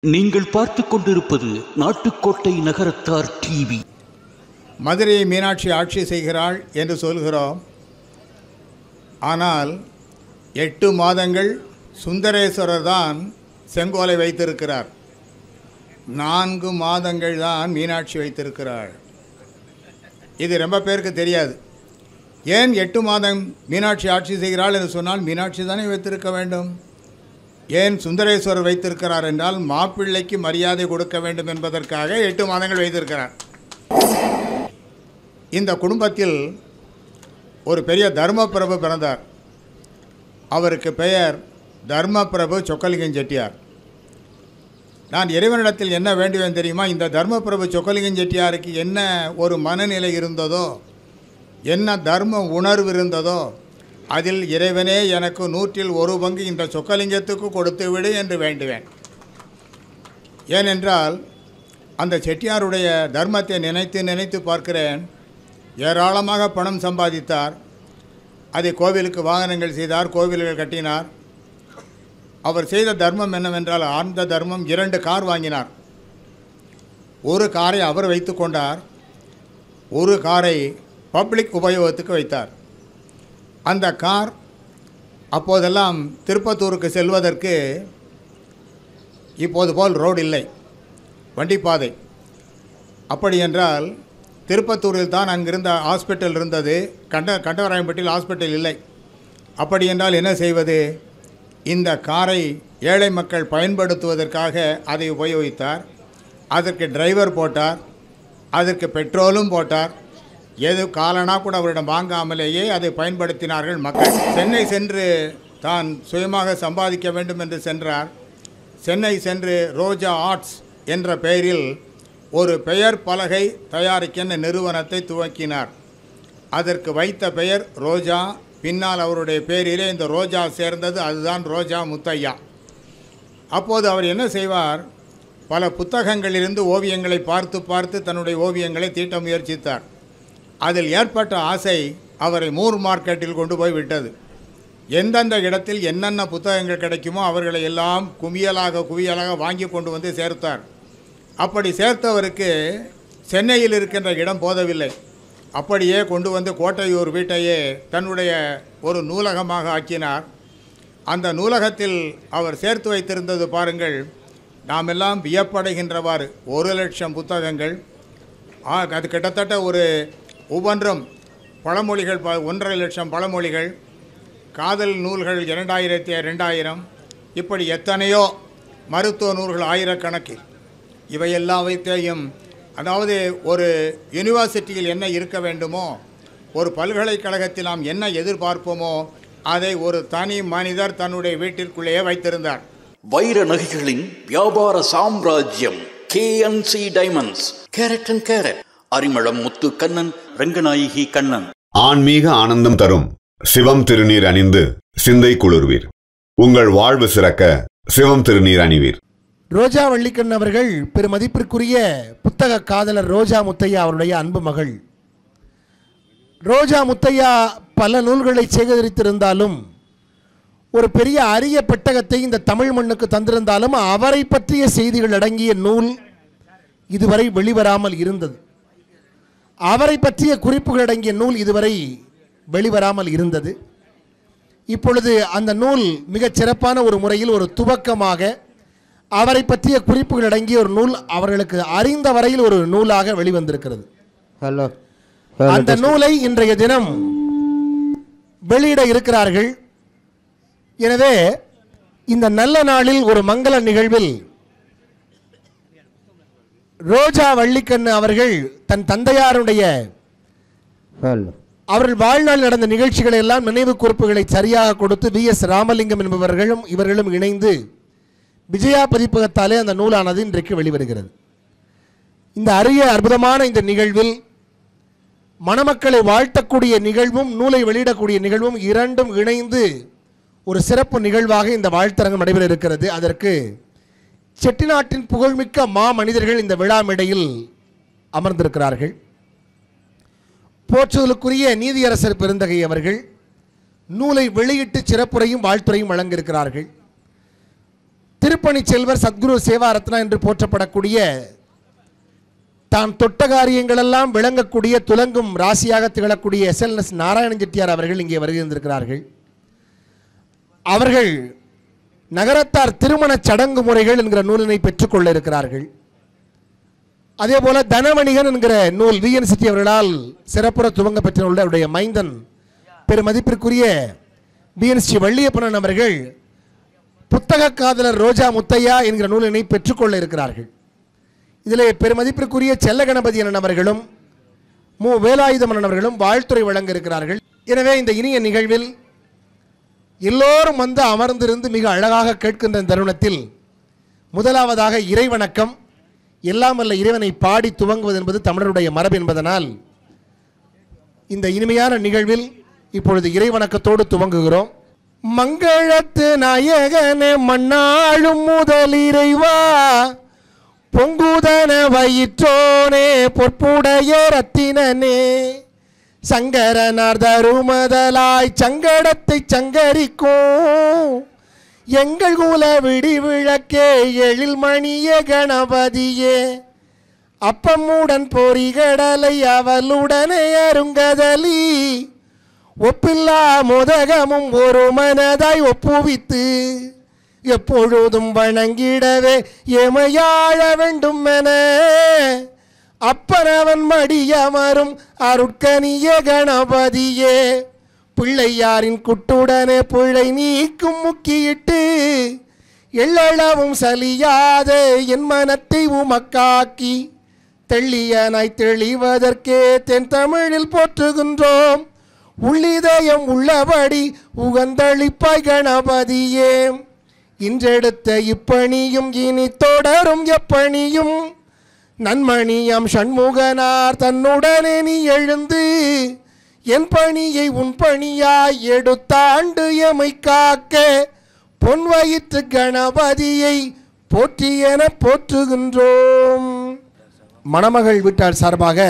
நீங்கள் பார்த்துக் கொண்டிருப்பது நாட்டுக்கோட்டை நகரத்தார் டிவி. மதுரை மீனாட்சி ஆட்சி செய்கிறாள் என்று சொல்கிறோம். ஆனால் 8 மாதங்கள் சுந்தரேஸ்வரர் தான் செங்கோலை வைத்திருக்கிறார். 4 மாதங்கள் தான் மீனாட்சி வைத்திருக்கிறாள். இது ரொம்ப பேருக்கு தெரியாது. ஏன் 8 மாதம் மீனாட்சி ஆட்சி செய்கிறாள் என்று சொன்னால் மீனாட்சி தானே வைத்திருக்க வேண்டும். ஏன் சுந்தரேஸ்வரர் வைத்திருக்கிறார் என்றால் மாப்பிள்ளைக்கு மரியாதை கொடுக்க வேண்டும் என்பதற்காக 8 மாதங்கள் வைத்திருக்கிறார். இந்த குடும்பத்தில் ஒரு பெரிய தர்மபிரபு பிறந்தார். அவருக்கு பெயர் தர்மபிரபு சொக்கலிங்கம் செட்டியார். நான் இறைவனிடத்தில் என்ன வேண்டுவேன் தெரியுமா? இந்த தர்மபிரபு சொக்கலிங்கம் செட்டியாருக்கு என்ன ஒரு மனநிலை இருந்ததோ, என்ன தர்ம உணர்வு இருந்ததோ, அதில் இறைவனே எனக்கு 100 பங்கு இந்த சொக்கலிங்கத்துக்கு கொடுத்து விடு என்று வேண்டுவேன். ஏனென்றால் அந்த செட்டியாருடைய தர்மத்தை நினைத்து நினைத்து பார்க்கிறேன். ஏராளமாக பணம் சம்பாதித்தார். அதை கோவிலுக்கு வாகனங்கள் செய்தார், கோவில்கள் கட்டினார். அவர் செய்த தர்மம் என்னவென்றால் அந்த தர்மம் 2 கார் வாங்கினார். ஒரு காரை அவர் வைத்து கொண்டார், ஒரு காரை பப்ளிக் உபயோகத்துக்கு வைத்தார். அந்த கார் அப்போதெல்லாம் திருப்பத்தூருக்கு செல்வதற்கு இப்போது போல் ரோடு இல்லை, வண்டிப்பாதை. அப்படி என்றால் திருப்பத்தூரில் தான் அங்கிருந்த ஹாஸ்பிட்டல் இருந்தது, கண்டவராயம்பட்டியில் ஹாஸ்பிட்டல் இல்லை. அப்படி என்றால் என்ன செய்வது? இந்த காரை ஏழை மக்கள் பயன்படுத்துவதற்காக அதை உபயோகித்தார். அதற்கு டிரைவர் போட்டார், அதற்கு பெட்ரோலும் போட்டார். எது காலனா கூட அவரிடம் வாங்காமலேயே அதை பயன்படுத்தினார்கள் மக்கள். சென்னை சென்று தான் சுயமாக சம்பாதிக்க வேண்டும் என்று சென்றார். சென்னை சென்று ரோஜா ஆர்ட்ஸ் என்ற பெயரில் ஒரு பெயர் பலகை தயாரிக்கின்ற நிறுவனத்தை துவக்கினார். அதற்கு வைத்த பெயர் ரோஜா. பின்னால் அவருடைய பெயரிலே இந்த ரோஜா சேர்ந்தது, அதுதான் ரோஜா முத்தையா. அப்போது அவர் என்ன செய்வார்? பல புத்தகங்களிலிருந்து ஓவியங்களை பார்த்து பார்த்து தன்னுடைய ஓவியங்களை தீட்ட முயற்சித்தார். அதில் ஏற்பட்ட ஆசை அவரை மூர் மார்க்கெட்டில் கொண்டு போய் விட்டது. எந்தெந்த இடத்தில் என்னென்ன புத்தகங்கள் கிடைக்குமோ அவர்களை எல்லாம் குவியலாக வாங்கி கொண்டு வந்து சேர்த்தார். அப்படி சேர்த்தவருக்கு சென்னையில் இருக்கின்ற இடம் போதவில்லை. அப்படியே கொண்டு வந்து கோட்டையூர் வீட்டையே தன்னுடைய ஒரு நூலகமாக ஆக்கினார். அந்த நூலகத்தில் அவர் சேர்த்து வைத்திருந்தது பாருங்கள், நாம் எல்லாம் வியப்படைகின்றவாறு 1,00,000 புத்தகங்கள். அது கிட்டத்தட்ட ஒரு ஒவ்வொன்றும் பழமொழிகள், 1,50,000 பழமொழிகள், காதல் நூல்கள் 2000 இப்படி எத்தனையோ மருத்துவ நூல்கள் ஆயிரக்கணக்கில். இவையெல்லாம் வைத்தையும், அதாவது ஒரு யூனிவர்சிட்டியில் என்ன இருக்க வேண்டுமோ, ஒரு பல்கலைக்கழகத்தில் நாம் என்ன எதிர்பார்ப்போமோ அதை ஒரு தனி மனிதர் தன்னுடைய வீட்டிற்குள்ளேயே வைத்திருந்தார். வைர நகைகளின் வியாபார சாம்ராஜ்யம் KNC diamonds. Carat and carat, Arimalam Muthu Kannan, Ranganayaki Kannan. ஆன்மீக ஆனந்தம் தரும் சிவம் திருநீர் அணிந்து சிந்தை குளிர்வீர். உங்கள் வாழ்வு சிறக்க சிவம் திருநீர் அணிவீர். ரோஜா வள்ளிக்கண் அவர்கள் பெருமதிப்பிற்குரிய புத்தக காதலர் ரோஜா முத்தையா அவருடைய அன்பு மகள். ரோஜா முத்தையா பல நூல்களை சேகரித்திருந்தாலும் ஒரு பெரிய அரிய பெட்டகத்தை இந்த தமிழ் மண்ணுக்கு தந்திருந்தாலும் அவரை பற்றிய செய்திகள் அடங்கிய நூல் இதுவரை வெளிவராமல் இருந்தது. அவரை பற்றிய குறிப்புகள் அடங்கிய நூல் இதுவரை வெளிவராமல் இருந்தது. இப்பொழுது அந்த நூல் மிகச் சிறப்பான ஒரு முறையில் ஒரு துவக்கமாக அவரை பற்றிய குறிப்புகள் அடங்கிய ஒரு நூல் அவர்களுக்கு அறிந்த வரையில் ஒரு நூலாக வெளிவந்திருக்கிறது. அந்த நூலை இன்றைய தினம் வெளியிட இருக்கிறார்கள். எனவே இந்த நல்ல நாளில் ஒரு மங்கள நிகழ்வில் ரோஜா வள்ளிக்கண்ணு அவர்கள் தன் தந்தையாருடைய அவர்கள் வாழ்நாள் நடந்த நிகழ்ச்சிகளை எல்லாம் நினைவு குறிப்புகளை சரியாக கொடுத்து VS ராமலிங்கம் என்பவர்களும் இவர்களும் இணைந்து விஜயா பதிப்பகத்தாலே அந்த நூலானது இன்றைக்கு வெளிவருகிறது. இந்த அரிய அற்புதமான இந்த நிகழ்வில் மணமக்களை வாழ்த்தக்கூடிய நிகழ்வும் நூலை வெளியிடக்கூடிய நிகழ்வும் இரண்டும் இணைந்து ஒரு சிறப்பு நிகழ்வாக இந்த வாழ்த்தரங்கம் நடைபெற இருக்கிறது. அதற்கு செட்டிநாட்டின் புகழ்மிக்க மனிதர்கள் இந்த விழா மேடையில் அமர்ந்திருக்கிறார்கள். போற்றுதலுக்குரிய நீதியரசர் பெருந்தகை அவர்கள் நூலை வெளியிட்டு சிறப்புரையும் வாழ்த்துறையும் வழங்கியிருக்கிறார்கள். திருப்பணி செல்வர் சத்குரு சேவாரத்னா என்று போற்றப்படக்கூடிய தான் தொட்ட காரியங்களெல்லாம் விளங்கக்கூடிய துலங்கும் ராசியாக திகழக்கூடிய SLS நாராயணன் செட்டியார் அவர்கள் இங்கே வருகின்றிருக்கிறார்கள். அவர்கள் நகரத்தார் திருமண சடங்கு முறைகள் என்கிற நூலினை பெற்றுக்கொள்ள இருக்கிறார்கள். அதே போல தனவணிகன் என்கிற நூல் VN சிட்டி அவர்களால் சிறப்புற துவங்க பெற்றுள்ள அவருடைய மைந்தன் பெருமதிப்பிற்குரிய BN ஸ்ரீ வள்ளியப்பனன் அவர்கள் புத்தக காதலர் ரோஜா முத்தையா என்கிற நூலினை பெற்றுக்கொள்ள இருக்கிறார்கள். இதிலே பெருமதிப்பிற்குரிய செல்ல கணபதி அண்ணன் அவர்களும் மு வேலாயுதமன் அவர்களும் வாழ்த்துறை வழங்க இருக்கிறார்கள். எனவே இந்த இனிய நிகழ்வில் எல்லோரும் வந்து அமர்ந்திருந்து மிக அழகாக கேட்கின்ற தருணத்தில் முதலாவதாக இறைவணக்கம், எல்லாம் வல்ல இறைவனை பாடி துவங்குவது என்பது தமிழருடைய மரபு என்பதனால் இந்த இனிமையான நிகழ்வில் இப்பொழுது இறைவணக்கத்தோடு துவங்குகிறோம். மங்களத்து நாயகனே மண்ணாளும் முதல் இறைவா, பொங்குதன வயிற்றோனே பொற்புடைய ரத்தினனே, சங்கரனார் தருமதலாய் சங்கடத்தை சங்கரிக்கும் எங்கள் குல விடி விளக்கே எழில் மணிய கணபதியே, அப்பமுடன் பொறிகடலை அவளுடனே அருங்கதலி, ஒப்பில்லா முதகமும் ஒரு மனதாய் ஒப்புவித்து எப்பொழுதும் வணங்கிடவே எமையாழ வேண்டும் என அப்பனவன் மடியமரும் அருட்கனிய கணபதியே, பிள்ளையாரின் குட்டுடனே பிழை நீக்கும் முக்கியிட்டு எள்ளளவும் சலியாத என் மனத்தை உமக்காக்கி தெள்ளியனாய் தெளிவதற்கே தென் தமிழில் போற்றுகின்றோம். உள்ளிதயம் உள்ளபடி உகந்தளிப்பாய் கணபதியே, இன்றெடுத்த இப்பணியும் இனி தொடரும் எப்பணியும் நன்மணியம் சண்முகனார் தன்னுடனே நீ எழுந்து என் பணியை உன் பணியாய் எடுத்தாண்டு எமை காக்க பொன் வயிற்று கணபதியை போற்றி என போற்றுகின்றோம். மணமகள் வீட்டார் சார்பாக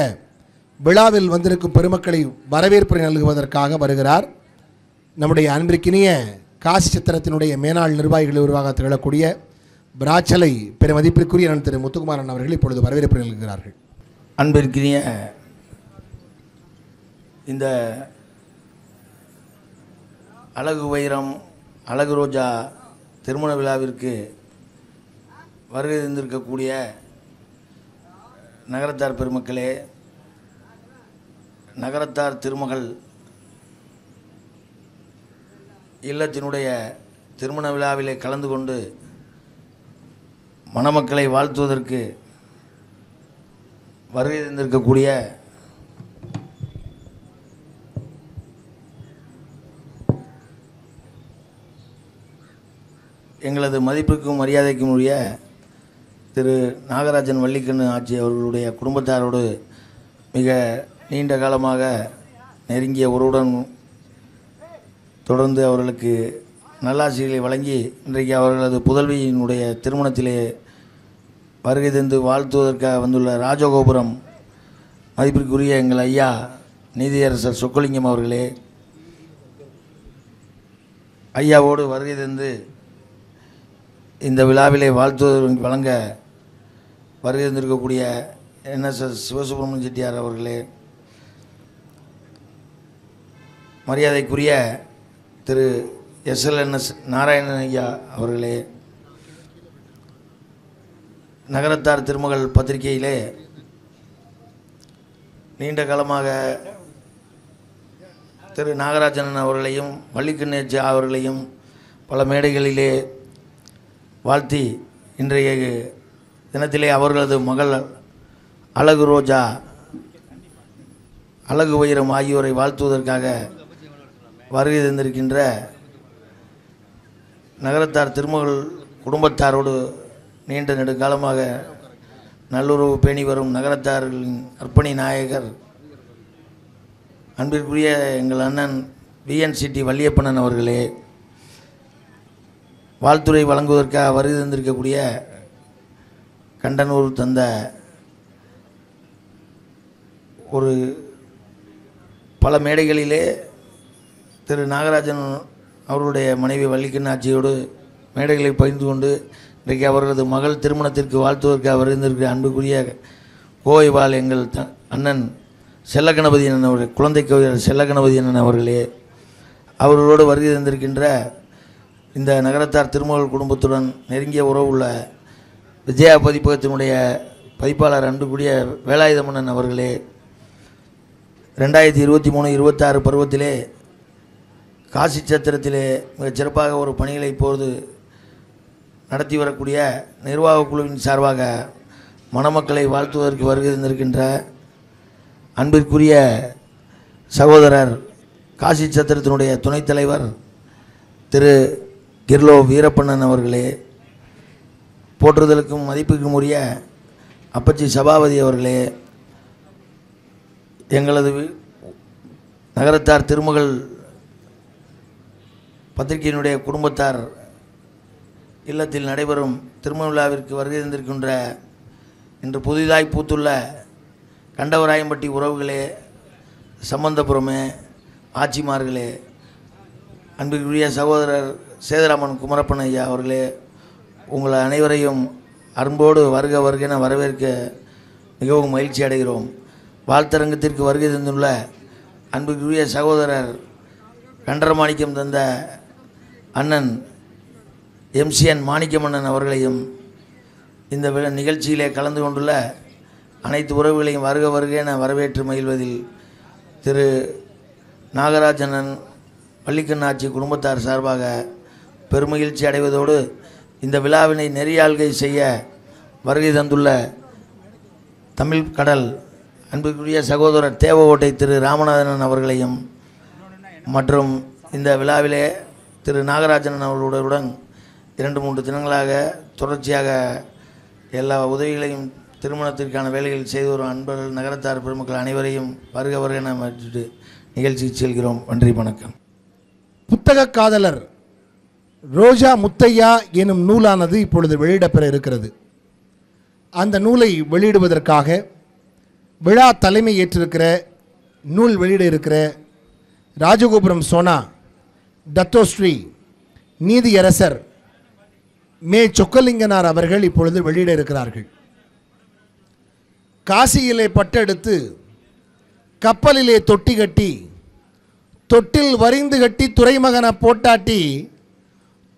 விழாவில் வந்திருக்கும் பெருமக்களை வரவேற்பை நல்குவதற்காக வருகிறார் நம்முடைய அன்பிற்கினிய காசி சித்திரத்தினுடைய மேனாள் நிர்வாகிகள் உருவாக திகழக்கூடிய பிராச்சலை பெருமதிப்பிற்குரிய நான் திரு முத்துக்குமாரன் அவர்கள் இப்பொழுது வரவேற்பு நல்கிறார்கள். அன்பிற்கினிய இந்த அழகு வைரம் அழகு ரோஜா திருமண விழாவிற்கு வருகை தந்திருக்கக்கூடிய நகரத்தார் பெருமக்களே, நகரத்தார் திருமகள் இல்லத்தினுடைய திருமண விழாவிலே கலந்து கொண்டு மணமக்களை வாழ்த்துவதற்கு வருகை தந்திருக்கக்கூடிய எங்களது மதிப்புக்கும் மரியாதைக்கும் உரிய திரு நாகராஜன் வள்ளிக்கண்ணு ஆட்சி அவர்களுடைய குடும்பத்தாரோடு மிக நீண்ட காலமாக நெருங்கிய உறவுடன் தொடர்ந்து அவர்களுக்கு நல்லாசிகளை வழங்கி இன்றைக்கு அவர்களது புதல்வியினுடைய திருமணத்திலே வருகை தந்து வாழ்த்துவதற்காக வந்துள்ள ராஜகோபுரம் மதிப்பிற்குரிய எங்கள் ஐயா நீதியரசர் சொக்கலிங்கம் அவர்களே, ஐயாவோடு வருகை தந்து இந்த விழாவிலே வாழ்த்துவதற்கு வழங்க வருகை தந்திருக்கக்கூடிய NSS சிவசுப்ரமணியன் செட்டியார் அவர்களே, மரியாதைக்குரிய திரு SLNS நாராயணன் ஐயா அவர்களே, நகரத்தார் திருமகள் பத்திரிகையிலே நீண்ட காலமாக திரு நாகராஜன் அவர்களையும் வள்ளிக்கண்ணு அவர்களையும் பல மேடைகளிலே வாழ்த்தி இன்றைய தினத்திலே அவர்களது மகள் அழகு ரோஜா அழகு வைரம் ஆகியோரை வாழ்த்துவதற்காக வருகை தந்திருக்கின்ற நகரத்தார் திருமகள் குடும்பத்தாரோடு நீண்ட நெடுங்காலமாக நல்லுறவு பேணி வரும் நகரத்தார்களின் அர்ப்பணி நாயகர் அன்பிற்குரிய எங்கள் அண்ணன் VN சிட்டி வள்ளியப்பனன் அவர்களே, வாழ்த்துறை வழங்குவதற்காக வருகை தந்திருக்கக்கூடிய கண்டனூர் தந்த ஒரு பல மேடைகளிலே திரு நாகராஜன் அவர்களுடைய மனைவி வள்ளிக்கண்ணு ஆட்சியோடு மேடைகளை பகிர்ந்து கொண்டு இன்றைக்கு அவர்களது மகள் திருமணத்திற்கு வாழ்த்துவதற்காக வருகின்றிருக்கிற அன்புக்குரிய கோவைவால் எங்கள் அண்ணன் செல்லகணபதி அண்ணன் அவர்கள், குழந்தை கவிஞர் செல்லகணபதி அண்ணன் அவர்களே, அவர்களோடு வருகை தந்திருக்கின்ற இந்த நகரத்தார் திருமகள் குடும்பத்துடன் நெருங்கிய உறவுள்ள விஜயா பதிப்பகத்தினுடைய பதிப்பாளர் அன்புக்குரிய வேலாயுதமன்னன் அவர்களே, 2023-26 பருவத்திலே காசி சத்திரத்திலே மிகச் சிறப்பாக ஒரு பணிகளை இப்போது நடத்தி வரக்கூடிய நிர்வாக குழுவின் சார்பாக மணமக்களை வாழ்த்துவதற்கு வருகை தந்திருக்கின்ற அன்பிற்குரிய சகோதரர் காசி சத்திரத்தினுடைய துணைத் தலைவர் திரு கிர்லோ வீரப்பண்ணன் அவர்களே, போற்றுதலுக்கும் மதிப்புக்கும் உரிய அப்பச்சி சபாபதி அவர்களே, எங்களது நகரத்தார் திருமகள் பத்திரிகையினுடைய குடும்பத்தார் இல்லத்தில் நடைபெறும் திருமண விழாவிற்கு வருகை தந்திருக்கின்ற இன்று புதிதாய் பூத்துள்ள கண்டவராயம்பட்டி உறவுகளே, சம்பந்தபுரமே, ஆட்சிமார்களே, அன்பிற்குரிய சகோதரர் சேதுராமன் குமரப்பன் ஐயா அவர்களே, உங்கள் அனைவரையும் அன்போடு வருக வருகென வரவேற்க மிகவும் மகிழ்ச்சி அடைகிறோம். வாழ்த்தரங்கத்திற்கு வருகை தந்துள்ள அன்பிற்குரிய சகோதரர் கண்டரமாணிக்கம் தந்த அண்ணன் எம்சிஎன் மாணிக்கமன்னன் அவர்களையும் இந்த நிகழ்ச்சியிலே கலந்து கொண்டுள்ள அனைத்து உறவுகளையும் வருக வருகென வரவேற்று மகிழ்வதில் திரு நாகராஜனன் பள்ளிக்கண்ணாச்சி குடும்பத்தார் சார்பாக பெருமகிழ்ச்சி அடைவதோடு இந்த விழாவினை நெறியாள்கை செய்ய வருகை தந்துள்ள தமிழ் கடல் அன்புக்குரிய சகோதரர் தேவகோட்டை திரு ராமநாதன் அவர்களையும் மற்றும் இந்த விழாவிலே திரு நாகராஜன் அவர்களுடன் 2-3 தினங்களாக தொடர்ச்சியாக எல்லா உதவிகளையும் திருமணத்திற்கான வேலைகள் செய்து வரும் அன்பர்கள் நகரத்தார் பெருமக்கள் அனைவரையும் வருக வருகென மாற்றிட்டு நிகழ்ச்சிக்கு செல்கிறோம். நன்றி, வணக்கம். புத்தக காதலர் ரோஜா முத்தையா எனும் நூலானது இப்பொழுது வெளியிடப்பெற இருக்கிறது. அந்த நூலை வெளியிடுவதற்காக விழா தலைமை ஏற்றிருக்கிற, நூல் வெளியிட இருக்கிற ராஜகோபுரம் சோனா டத்தோஸ்ரீ நீதியரசர் மே சொக்கலிங்கனார் அவர்கள் இப்பொழுது வெளியிட இருக்கிறார்கள். காசியிலே பட்டெடுத்து கப்பலிலே தொட்டி கட்டி தொட்டில் வரிந்து கட்டி துறைமகன போட்டாட்டி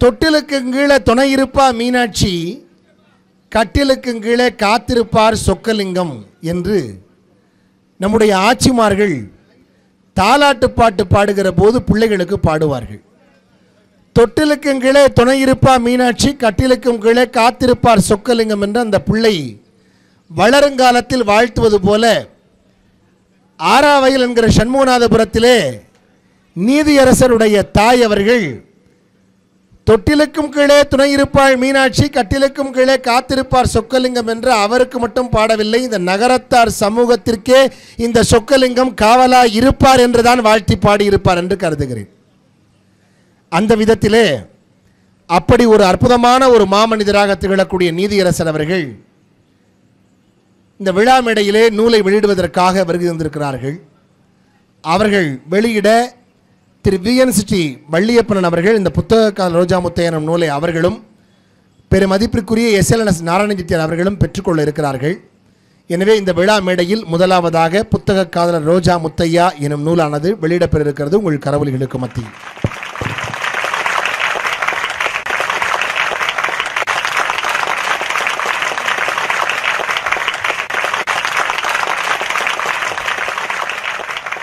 தொட்டிலுக்கு கீழே துணையிருப்பா மீனாட்சி கட்டிலுக்கு கீழே காத்திருப்பார் சொக்கலிங்கம் என்று நம்முடைய ஆட்சிமார்கள் தாலாட்டு பாட்டு பாடுகிற போது பிள்ளைகளுக்கு பாடுவார்கள். தொட்டிலுக்கும் கீழே துணையிருப்பா மீனாட்சி கட்டிலுக்கும் கீழே காத்திருப்பார் சொக்கலிங்கம் என்று அந்த பிள்ளை வளருங்காலத்தில் வாழ்த்துவது போல ஆராவயல் என்கிற சண்முகநாதபுரத்திலே நீதியரசருடைய தாய் அவர்கள் தொட்டிலுக்கும் கீழே துணையிருப்பாள் மீனாட்சி கட்டிலுக்கும் கீழே காத்திருப்பார் சொக்கலிங்கம் என்று அவருக்கு மட்டும் பாடவில்லை, இந்த நகரத்தார் சமூகத்திற்கே இந்த சொக்கலிங்கம் காவலா இருப்பார் என்றுதான் வாழ்த்தி பாடியிருப்பார் என்று கருதுகிறேன். அந்த விதத்திலே அப்படி ஒரு அற்புதமான ஒரு மாமனிதராக திகழக்கூடிய நீதியரசர் அவர்கள் இந்த விழா மேடையிலே நூலை வெளியிடுவதற்காக வருகை தந்திருக்கிறார்கள். அவர்கள் வெளியிட திரு விஎன்சிடி வள்ளியப்பன் அவர்கள் இந்த புத்தக ரோஜா முத்தையன் நூலை அவர்களும் பெருமதிப்பிற்குரிய SLNS நாராயணஜித்தியர் அவர்களும் பெற்றுக்கொள்ள இருக்கிறார்கள். எனவே இந்த விழா மேடையில் முதலாவதாக புத்தக காதலர் ரோஜா முத்தையா எனும் நூலானது வெளியிடப்பெற இருக்கிறது உங்கள் கரவொலிகளுக்கு மத்தியில்.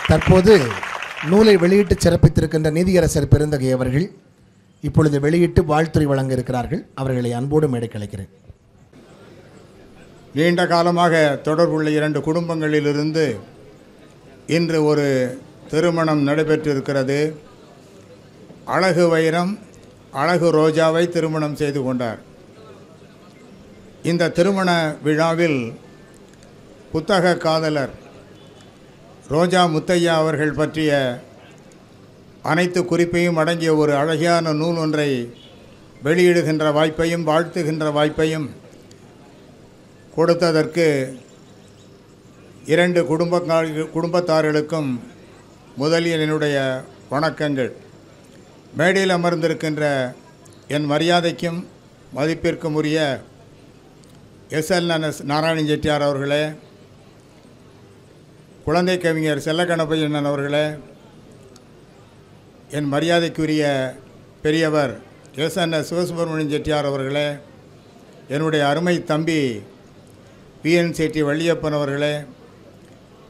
தற்போது நூலை வெளியிட்டு சிறப்பித்திருக்கின்ற நீதியரசர் பெருந்தகை அவர்கள் இப்பொழுது வெளியிட்டு வாழ்த்துரை வழங்க இருக்கிறார்கள். அவர்களை அன்போடு மேடைக்கு அழைக்கிறேன். நீண்ட காலமாக தொடர்புள்ள 2 குடும்பங்களிலிருந்து இன்று ஒரு திருமணம் நடைபெற்றிருக்கிறது. அழகு வைரம் அழகு ரோஜாவை திருமணம் செய்து கொண்டார். இந்த திருமண விழாவில் புத்தக காதலர் ரோஜா முத்தையா அவர்கள் பற்றிய அனைத்து குறிப்பையும் அடங்கிய ஒரு அழகியான நூல் ஒன்றை வெளியிடுகின்ற வாய்ப்பையும் வாழ்த்துகின்ற வாய்ப்பையும் கொடுத்ததற்கு 2 குடும்பத்தார்களுக்கும் முதலில் என்னுடைய வணக்கங்கள். மேடையில் அமர்ந்திருக்கின்ற என் மரியாதைக்கும் மதிப்பிற்கும் உரிய SLNS நாராயணன் செட்டியார் அவர்களே, குழந்தை கவிஞர் செல்லகணபதியண்ணன் அவர்களே, என் மரியாதைக்குரிய பெரியவர் SNS சிவசுப்பிரமணியன் செட்டியார் அவர்களே, என்னுடைய அருமை தம்பி PN செட்டி வள்ளியப்பன் அவர்களே,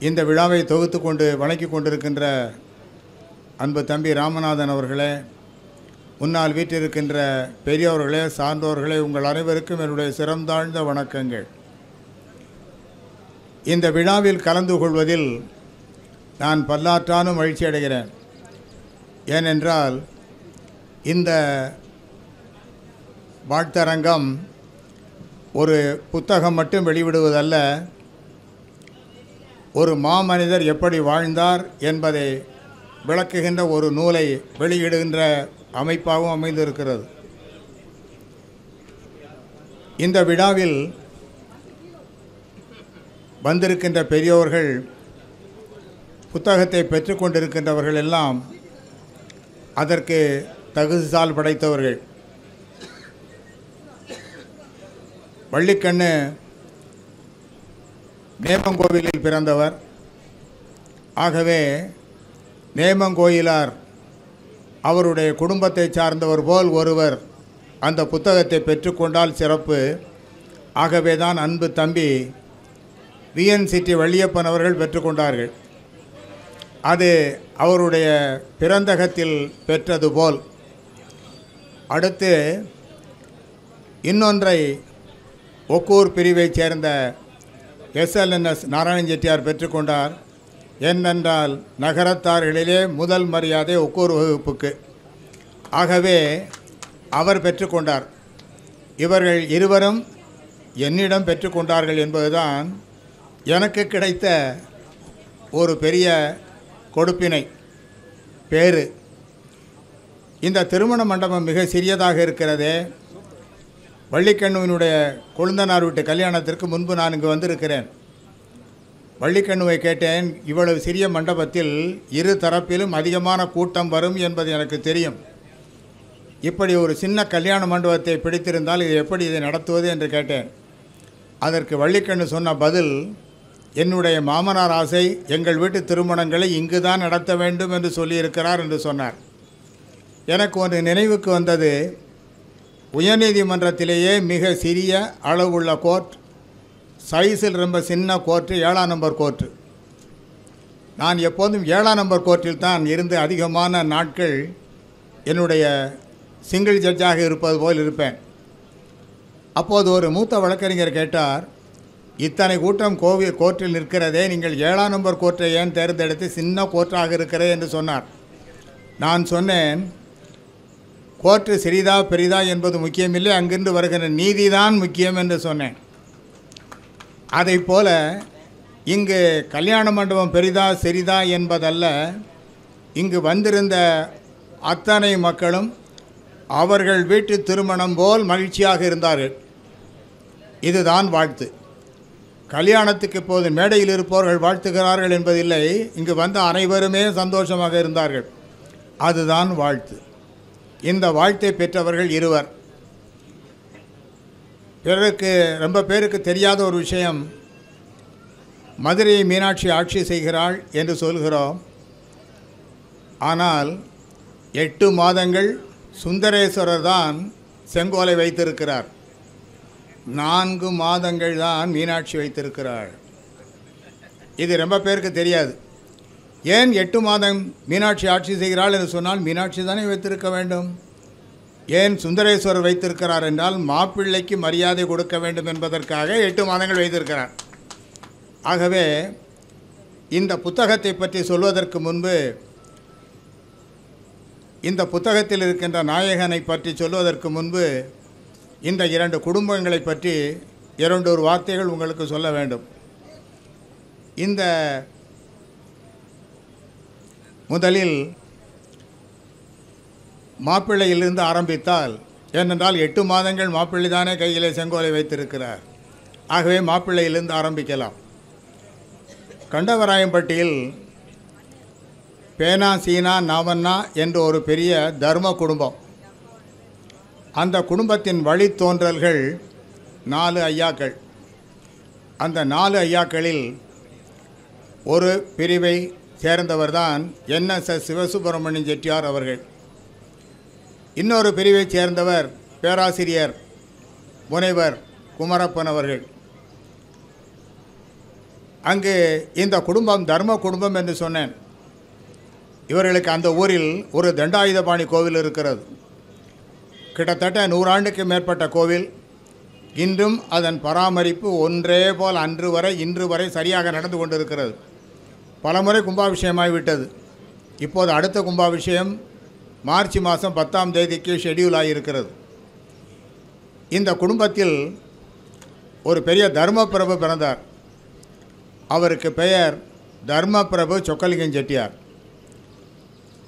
இந்த விழாவை தொகுத்து கொண்டு வணங்கி கொண்டிருக்கின்ற அன்பு தம்பி ராமநாதன் அவர்களே, முன்னால் வீட்டிருக்கின்ற பெரியவர்களே, சார்ந்தோர்களே, உங்கள் அனைவருக்கும் என்னுடைய சிறந்தாழ்ந்த வணக்கங்கள். இந்த விழாவில் கலந்து கொள்வதில் நான் பல்லாற்றான மகிழ்ச்சி அடைகிறேன். ஏனென்றால் இந்த வாழ்த்தரங்கம் ஒரு புத்தகம் மட்டும் வெளிவிடுவதல்ல, ஒரு மாமனிதர் எப்படி வாழ்ந்தார் என்பதை விளக்குகின்ற ஒரு நூலை வெளியிடுகின்ற அமைப்பாகவும் அமைந்திருக்கிறது. இந்த விழாவில் வந்திருக்கின்ற பெரியோர்கள், புத்தகத்தை பெற்றுக்கொண்டிருக்கின்றவர்கள் எல்லாம் அதற்கு தகுதிசால் படைத்தவர்கள். வள்ளிக்கண்ணு நேமங்கோவிலில் பிறந்தவர். ஆகவே நேமங்கோயிலார் அவருடைய குடும்பத்தை சார்ந்தவர் போல் ஒருவர் அந்த புத்தகத்தை பெற்றுக்கொண்டால் சிறப்பு. ஆகவே தான் அன்பு தம்பி VN செட்டி வள்ளியப்பன் அவர்கள் பெற்றுக்கொண்டார்கள். அது அவருடைய பிறந்தகத்தில் பெற்றது போல். அடுத்து இன்னொன்றை ஒக்கூர் பிரிவைச் சேர்ந்த SLNS நாராயணன் செட்டியார் பெற்றுக்கொண்டார். ஏனென்றால் நகரத்தார்களிலே முதல் மரியாதை ஒக்கூர் வகுப்புக்கு. ஆகவே அவர் பெற்றுக்கொண்டார். இவர்கள் இருவரும் என்னிடம் பெற்றுக்கொண்டார்கள் என்பதுதான் எனக்கு கிடைத்த ஒரு பெரிய கொடுப்பினை, பேறு. இந்த திருமண மண்டபம் மிக சிறியதாக இருக்கிறதே. வள்ளிக்கண்ணுவினுடைய கொழுந்தனார் வீட்டு கல்யாணத்திற்கு முன்பு நான் இங்கு வந்திருக்கிறேன். வள்ளிக்கண்ணுவை கேட்டேன், இவ்வளவு சிறிய மண்டபத்தில் இரு தரப்பிலும் அதிகமான கூட்டம் வரும் என்பது எனக்கு தெரியும். இப்படி ஒரு சின்ன கல்யாண மண்டபத்தை பிடித்திருந்தால் இது எப்படி இதை நடத்துவது என்று கேட்டேன். அதற்கு வள்ளிக்கண்ணு சொன்ன பதில், என்னுடைய மாமனார் ஆசை எங்கள் வீட்டு திருமணங்களை இங்கு தான் நடத்த வேண்டும் என்று சொல்லியிருக்கிறார் என்று சொன்னார். எனக்கு ஒன்று நினைவுக்கு வந்தது. உயர்நீதிமன்றத்திலேயே மிக சிறிய அளவுள்ள கோர்ட், சைஸில் ரொம்ப சின்ன கோர்ட்டு 7ஆம் நம்பர் கோர்ட்டு. நான் எப்போதும் 7ஆம் நம்பர் கோர்ட்டில் தான் இருந்து அதிகமான நாட்கள் என்னுடைய சிங்கிள் ஜட்ஜாக இருப்பது போல் இருப்பேன். அப்போது ஒரு மூத்த வழக்கறிஞர் கேட்டார், இத்தனை கூட்டம் கோர்ட்டில் நிற்கிறதே, நீங்கள் 7ஆம் நம்பர் கோர்ட்டை ஏன் தேர்ந்தெடுத்து சின்ன கோர்ட்டாக இருக்கிறதே என்று சொன்னார். நான் சொன்னேன், கோர்ட்டு சிறிதா பெரிதா என்பது முக்கியமில்லை, அங்கிருந்து வருகிற நீதிதான் முக்கியம் என்று சொன்னேன். அதைப்போல இங்கு கல்யாண மண்டபம் பெரிதா சிறிதா என்பதல்ல, இங்கு வந்திருந்த அத்தனை மக்களும் அவர்கள் வீட்டு திருமணம் போல் மகிழ்ச்சியாக இருந்தார்கள். இதுதான் வாழ்த்து. கல்யாணத்துக்கு இப்போது மேடையில் இருப்பவர்கள் வாழ்த்துகிறார்கள் என்பதில்லை, இங்கு வந்த அனைவருமே சந்தோஷமாக இருந்தார்கள். அதுதான் வாழ்த்து. இந்த வாழ்த்தை பெற்றவர்கள் இருவர். பிறருக்கு ரொம்ப பேருக்கு தெரியாத ஒரு விஷயம், மதுரையை மீனாட்சி ஆட்சி செய்கிறாள் என்று சொல்கிறோம். ஆனால் 8 மாதங்கள் சுந்தரேஸ்வரர் தான் செங்கோலை வைத்திருக்கிறார். 4 மாதங்கள் தான் மீனாட்சி வைத்திருக்கிறாள். இது ரொம்ப பேருக்கு தெரியாது. ஏன் 8 மாதம் மீனாட்சி ஆட்சி செய்கிறாள் என்று சொன்னால் மீனாட்சி தானே வைத்திருக்க வேண்டும். ஏன் சுந்தரேஸ்வரர் வைத்திருக்கிறார் என்றால் மாப்பிள்ளைக்கு மரியாதை கொடுக்க வேண்டும் என்பதற்காக 8 மாதங்கள் வைத்திருக்கிறார். ஆகவே இந்த புத்தகத்தை பற்றி சொல்வதற்கு முன்பு, இந்த புத்தகத்தில் இருக்கின்ற நாயகனை பற்றி சொல்வதற்கு முன்பு, இந்த 2 குடும்பங்களை பற்றி 2 வார்த்தைகள் உங்களுக்கு சொல்ல வேண்டும். இந்த முதலில் மாப்பிள்ளையிலிருந்து ஆரம்பித்தால், ஏனென்றால் 8 மாதங்கள் மாப்பிள்ளை தானே கையிலே செங்கோலை வைத்திருக்கிறார். ஆகவே மாப்பிள்ளையிலிருந்து ஆரம்பிக்கலாம். கண்டவராயம்பட்டியில் பேனா சீனா நாவண்ணா என்ற ஒரு பெரிய தர்ம குடும்பம். அந்த குடும்பத்தின் வழித்தோன்றல்கள் 4 ஐயாக்கள். அந்த 4 ஐயாக்களில் ஒரு பிரிவை சேர்ந்தவர்தான் NSS சிவசுப்பிரமணியன் செட்டியார் அவர்கள். இன்னொரு பிரிவை சேர்ந்தவர் பேராசிரியர் முனைவர் குமரப்பன் அவர்கள். அங்கு இந்த குடும்பம் தர்ம குடும்பம் என்று சொன்னேன். இவர்களுக்கு அந்த ஊரில் ஒரு தண்டாயுதபாணி கோவில் இருக்கிறது. கிட்டத்தட்ட 100 ஆண்டுக்கு மேற்பட்ட கோவில். இன்றும் அதன் பராமரிப்பு ஒன்றே போல் அன்று வரை இன்று வரை சரியாக நடந்து கொண்டிருக்கிறது. பலமுறை கும்பாபிஷேகமாகிவிட்டது. இப்போது அடுத்த கும்பாபிஷேகம் மார்ச் மாதம் 10ஆம் தேதிக்கு ஷெட்யூல் ஆகியிருக்கிறது. இந்த குடும்பத்தில் ஒரு பெரிய தர்மபிரபு பிறந்தார். அவருக்கு பெயர் தர்மபிரபு சொக்கலிங்கம் செட்டியார்.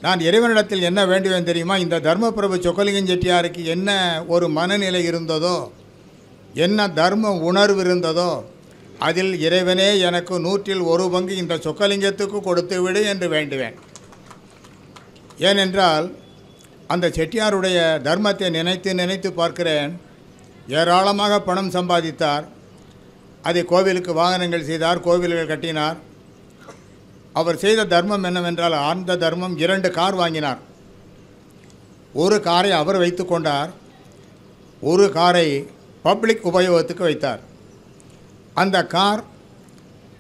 நான் இறைவனிடத்தில் என்ன வேண்டுவேன் தெரியுமா? இந்த தர்மபிரபு சொக்கலிங்கம் செட்டியாருக்கு என்ன ஒரு மனநிலை இருந்ததோ, என்ன தர்ம உணர்வு இருந்ததோ, அதில் இறைவனே எனக்கு 100ல் 1 பங்கு இந்த சொக்கலிங்கத்துக்கு கொடுத்து விடு என்று வேண்டுவேன். ஏனென்றால் அந்த செட்டியாருடைய தர்மத்தை நினைத்து நினைத்து பார்க்கிறேன். ஏராளமாக பணம் சம்பாதித்தார். அதை கோவிலுக்கு வாகனங்கள் செய்தார், கோவில்கள் கட்டினார். அவர் செய்த தர்மம் என்னவென்றால் அந்த தர்மம் 2 கார் வாங்கினார். ஒரு காரை அவர் வைத்து கொண்டார், ஒரு காரை பப்ளிக் உபயோகத்துக்கு வைத்தார். அந்த கார்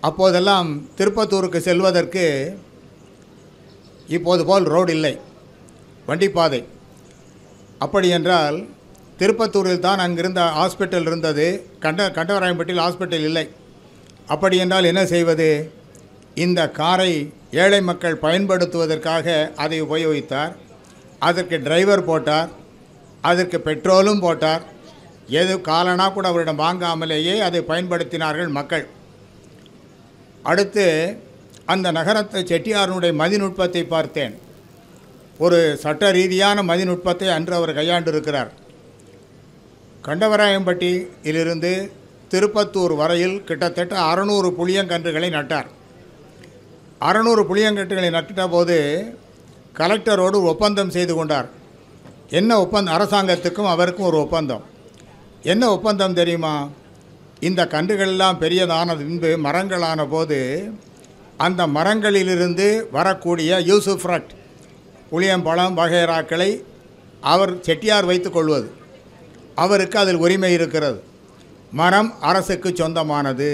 அப்போதெல்லாம் திருப்பத்தூருக்கு செல்வதற்கு இப்போது போல் ரோடு இல்லை, வண்டிப்பாதை. அப்படி என்றால் திருப்பத்தூரில் தான் அங்கிருந்த ஹாஸ்பிட்டல் இருந்தது, கண்டவராயம்பட்டியில் ஹாஸ்பிட்டல் இல்லை. அப்படி என்றால் என்ன செய்வது? இந்த காரை ஏழை மக்கள் பயன்படுத்துவதற்காக அதை உபயோகித்தார். அதற்கு டிரைவர் போட்டார், அதற்கு பெட்ரோலும் போட்டார். எது காலனா கூட அவரிடம் வாங்காமலேயே அதை பயன்படுத்தினார்கள் மக்கள். அடுத்து அந்த நகரத்தை செட்டியாரனுடைய மதிநுட்பத்தை பார்த்தேன். ஒரு சட்ட ரீதியான மதிநுட்பத்தை அன்று அவர் கையாண்டிருக்கிறார். கண்டவராயம்பட்டியிலிருந்து திருப்பத்தூர் வரையில் கிட்டத்தட்ட 600 புளியங்கன்றுகளை நட்டார். 600 புளியங்கன்றுகளை நட்ட போது கலெக்டரோடு ஒப்பந்தம் செய்து கொண்டார். என்ன ஒப்பந்தம்? அரசாங்கத்துக்கும் அவருக்கும் ஒரு ஒப்பந்தம். என்ன ஒப்பந்தம் தெரியுமா? இந்த கன்றுகளெல்லாம் பெரியதான பின்பு மரங்களான போது அந்த மரங்களிலிருந்து வரக்கூடிய யூசுஃப்ரட் புளியம்பழம் வகைராக்களை அவர் செட்டியார் வைத்து கொள்வது. அவருக்கு அதில் உரிமை இருக்கிறது. மரம் அரசுக்கு சொந்தமானது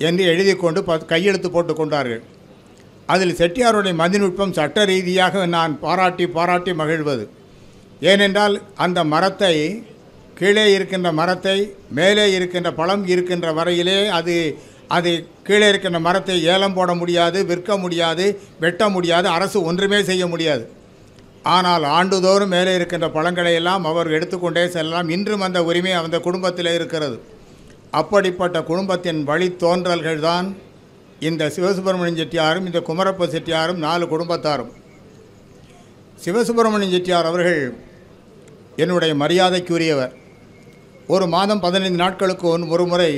என்று எழுதி கொண்டு கையெழுத்து போட்டு கொண்டார்கள். அதில் செட்டியாருடைய மதிநுட்பம் சட்ட ரீதியாக நான் பாராட்டி மகிழ்வது. ஏனென்றால் அந்த மரத்தை, கீழே இருக்கின்ற மரத்தை, மேலே இருக்கின்ற பழம் இருக்கின்ற வரையிலே அது கீழே இருக்கின்ற மரத்தை ஏலம் போட முடியாது, விற்க முடியாது, வெட்ட முடியாது, அரசு ஒன்றுமே செய்ய முடியாது. ஆனால் ஆண்டுதோறும் மேலே இருக்கின்ற பழங்களை எல்லாம் அவர் எடுத்துக்கொண்டே செல்லலாம். இன்றும் அந்த உரிமை அந்த குடும்பத்தில் இருக்கிறது. அப்படிப்பட்ட குடும்பத்தின் வழித்தோன்றல்கள் தான் இந்த சிவசுப்பிரமணியன் செட்டியாரும் இந்த குமரப்ப செட்டியாரும் 4 குடும்பத்தாரும். சிவசுப்பிரமணியன் செட்டியார் அவர்கள் என்னுடைய மரியாதைக்குரியவர். ஒரு மாதம் 15 நாட்களுக்கு ஒரு முறை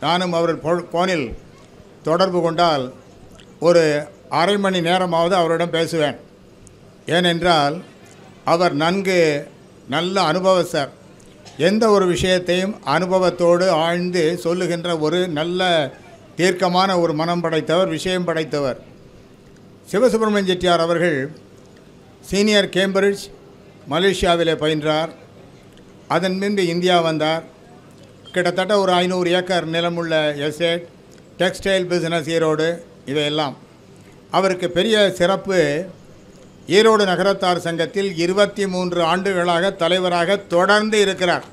நானும் அவர்கள் போனில் தொடர்பு கொண்டால் ஒரு அரை மணி நேரமாவது அவரிடம் பேசுவேன். ஏனென்றால் அவர் நல்ல அனுபவஸ்தர். எந்த ஒரு விஷயத்தையும் அனுபவத்தோடு ஆழ்ந்து சொல்லுகின்ற ஒரு நல்ல தீர்க்கமான ஒரு மனம் படைத்தவர், விஷயம் படைத்தவர். சிவசுப்பிரமணியன் செட்டியார் அவர்கள் சீனியர் கேம்பிரிட்ஜ் மலேசியாவிலே பயின்றார். அதன் பின்பு இந்தியா வந்தார். கிட்டத்தட்ட ஒரு 500 ஏக்கர் நிலமுள்ள எஸ்டேட், டெக்ஸ்டைல் பிஸ்னஸ் ஈரோடு, இவையெல்லாம். அவருக்கு பெரிய சிறப்பு, ஈரோடு நகரத்தார் சங்கத்தில் 23 ஆண்டுகளாக தலைவராக தொடர்ந்து இருக்கிறார்.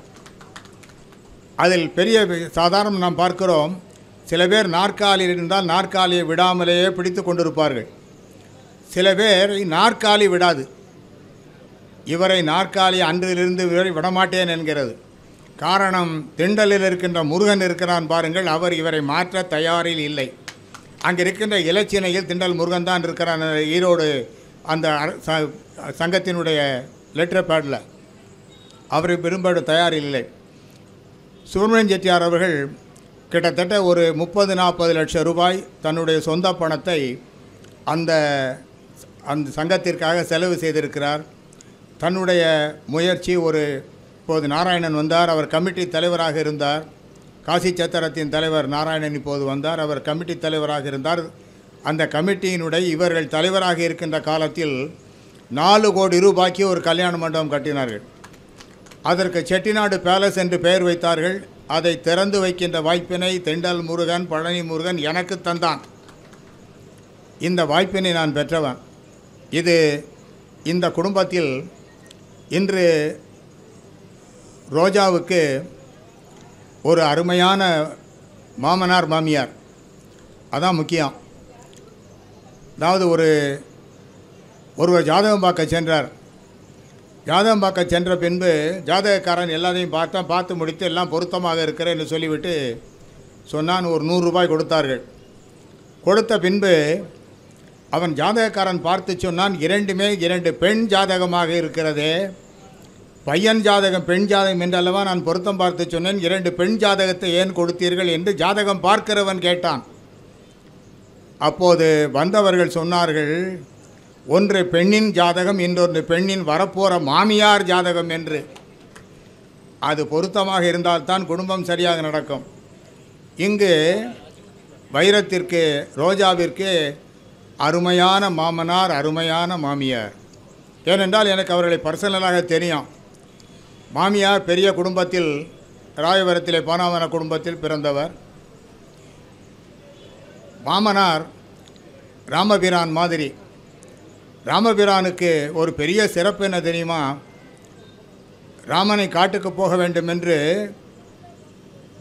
அதில் பெரிய சாதாரண நாம் பார்க்கிறோம், சில பேர் நாற்காலியில் இருந்தால் நாற்காலியை விடாமலேயே பிடித்து கொண்டிருப்பார்கள். சில பேர் நாற்காலி விடாது. இவரை நாற்காலி அன்றிலிருந்து விடமாட்டேன் என்கிறது. காரணம், திண்டலில் இருக்கின்ற முருகன் இருக்கிறான் பாருங்கள், அவர் இவரை மாற்ற தயாரில் இல்லை. அங்கே இருக்கின்ற இலச்சினையில் திண்டல் முருகன் தான் இருக்கிறான். ஈரோடு அந்த சங்கத்தினுடைய லெட்டர் பேடில் அவரை விரும்ப தயாரில் இல்லை. சுப்பிரமணியன் செட்டியார் அவர்கள் கிட்டத்தட்ட ஒரு 30-40 லட்சம் ரூபாய் தன்னுடைய சொந்த பணத்தை அந்த சங்கத்திற்காக செலவு செய்திருக்கிறார். தன்னுடைய முயற்சி இப்போது நாராயணன் வந்தார், அவர் கமிட்டி தலைவராக இருந்தார். காசி சத்திரத்தின் தலைவர் நாராயணன் இப்போது வந்தார், அவர் கமிட்டி தலைவராக இருந்தார். அந்த கமிட்டியினுடைய இவர்கள் தலைவராக இருக்கின்ற காலத்தில் 4 கோடி ரூபாய்க்கு ஒரு கல்யாண மண்டபம் கட்டினார்கள். அதற்கு செட்டிநாடு பேலஸ் என்று பெயர் வைத்தார்கள். அதை திறந்து வைக்கின்ற வாய்ப்பினை தெண்டல் முருகன், பழனி முருகன் எனக்கு தந்தான். இந்த வாய்ப்பினை நான் பெற்றவன். இது இந்த குடும்பத்தில் இன்று ரோஜாவுக்கு ஒரு அருமையான மாமனார் மாமியார், அதான் முக்கியம். அதாவது ஒருவர் ஜாதகம் பார்க்க சென்றார். ஜாதகம் பார்க்க சென்ற பின்பு ஜாதகக்காரன் எல்லாத்தையும் பார்த்து முடித்து எல்லாம் பொருத்தமாக இருக்கிறேன்னு சொல்லிவிட்டு சொன்னான். ஒரு 100 ரூபாய் கொடுத்தார்கள். கொடுத்த பின்பு அவன் ஜாதகக்காரன் பார்த்து சொன்னான், 2 பெண் ஜாதகமாக இருக்கிறதே, பையன் ஜாதகம் பெண் ஜாதகம் என்றல்லவா நான் பொருத்தம் பார்த்து சொன்னேன், 2 பெண் ஜாதகத்தை ஏன் கொடுத்தீர்கள் என்று ஜாதகம் பார்க்கிறவன் கேட்டான். அப்போது வந்தவர்கள் சொன்னார்கள், ஒன்று பெண்ணின் ஜாதகம், இன்னொன்று பெண்ணின் வரப்போகிற மாமியார் ஜாதகம் என்று. அது பொருத்தமாக இருந்தால்தான் குடும்பம் சரியாக நடக்கும். இங்கு வைரத்திற்கு, ரோஜாவிற்கு அருமையான மாமனார், அருமையான மாமியார். ஏனென்றால் எனக்கு அவர்களை பர்சனலாக தெரியும். மாமியார் பெரிய குடும்பத்தில், ராயபுரத்திலே பானாவன குடும்பத்தில் பிறந்தவர். மாமனார் ராமபிரான் மாதிரி. ராமபிரானுக்கு ஒரு பெரிய சிறப்பு என்ன தெரியுமா? ராமனை காட்டுக்கு போக வேண்டும் என்று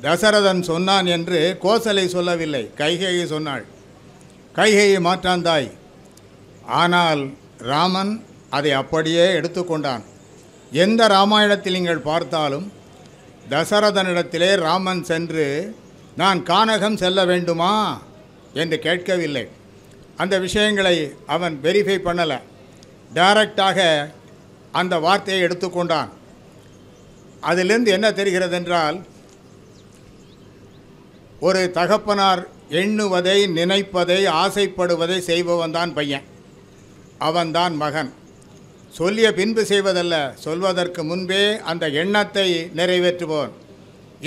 தசரதன் சொன்னான் என்று கோசலை சொல்லவில்லை, கைகேயி சொன்னாள். கைகேயி மாற்றாந்தாய். ஆனால் ராமன் அதை அப்படியே எடுத்துக்கொண்டான். எந்த ராமாயணத்தில் நீங்கள் பார்த்தாலும் தசரதனிடத்திலே ராமன் சென்று நான் கானகம் செல்ல வேண்டுமா என்று கேட்கவில்லை. அந்த விஷயங்களை அவன் வெரிஃபை பண்ணலை. டைரக்டாக அந்த வார்த்தையை எடுத்துக்கொண்டான். அதிலிருந்து என்ன தெரிகிறது என்றால், ஒரு தகப்பனார் எண்ணுவதை, நினைப்பதை, ஆசைப்படுவதை செய்பவன் தான் பையன், அவன்தான் மகன். சொல்லிய பின்பு செய்வதல்ல, சொல்வதற்கு முன்பே அந்த எண்ணத்தை நிறைவேற்றுபவன்.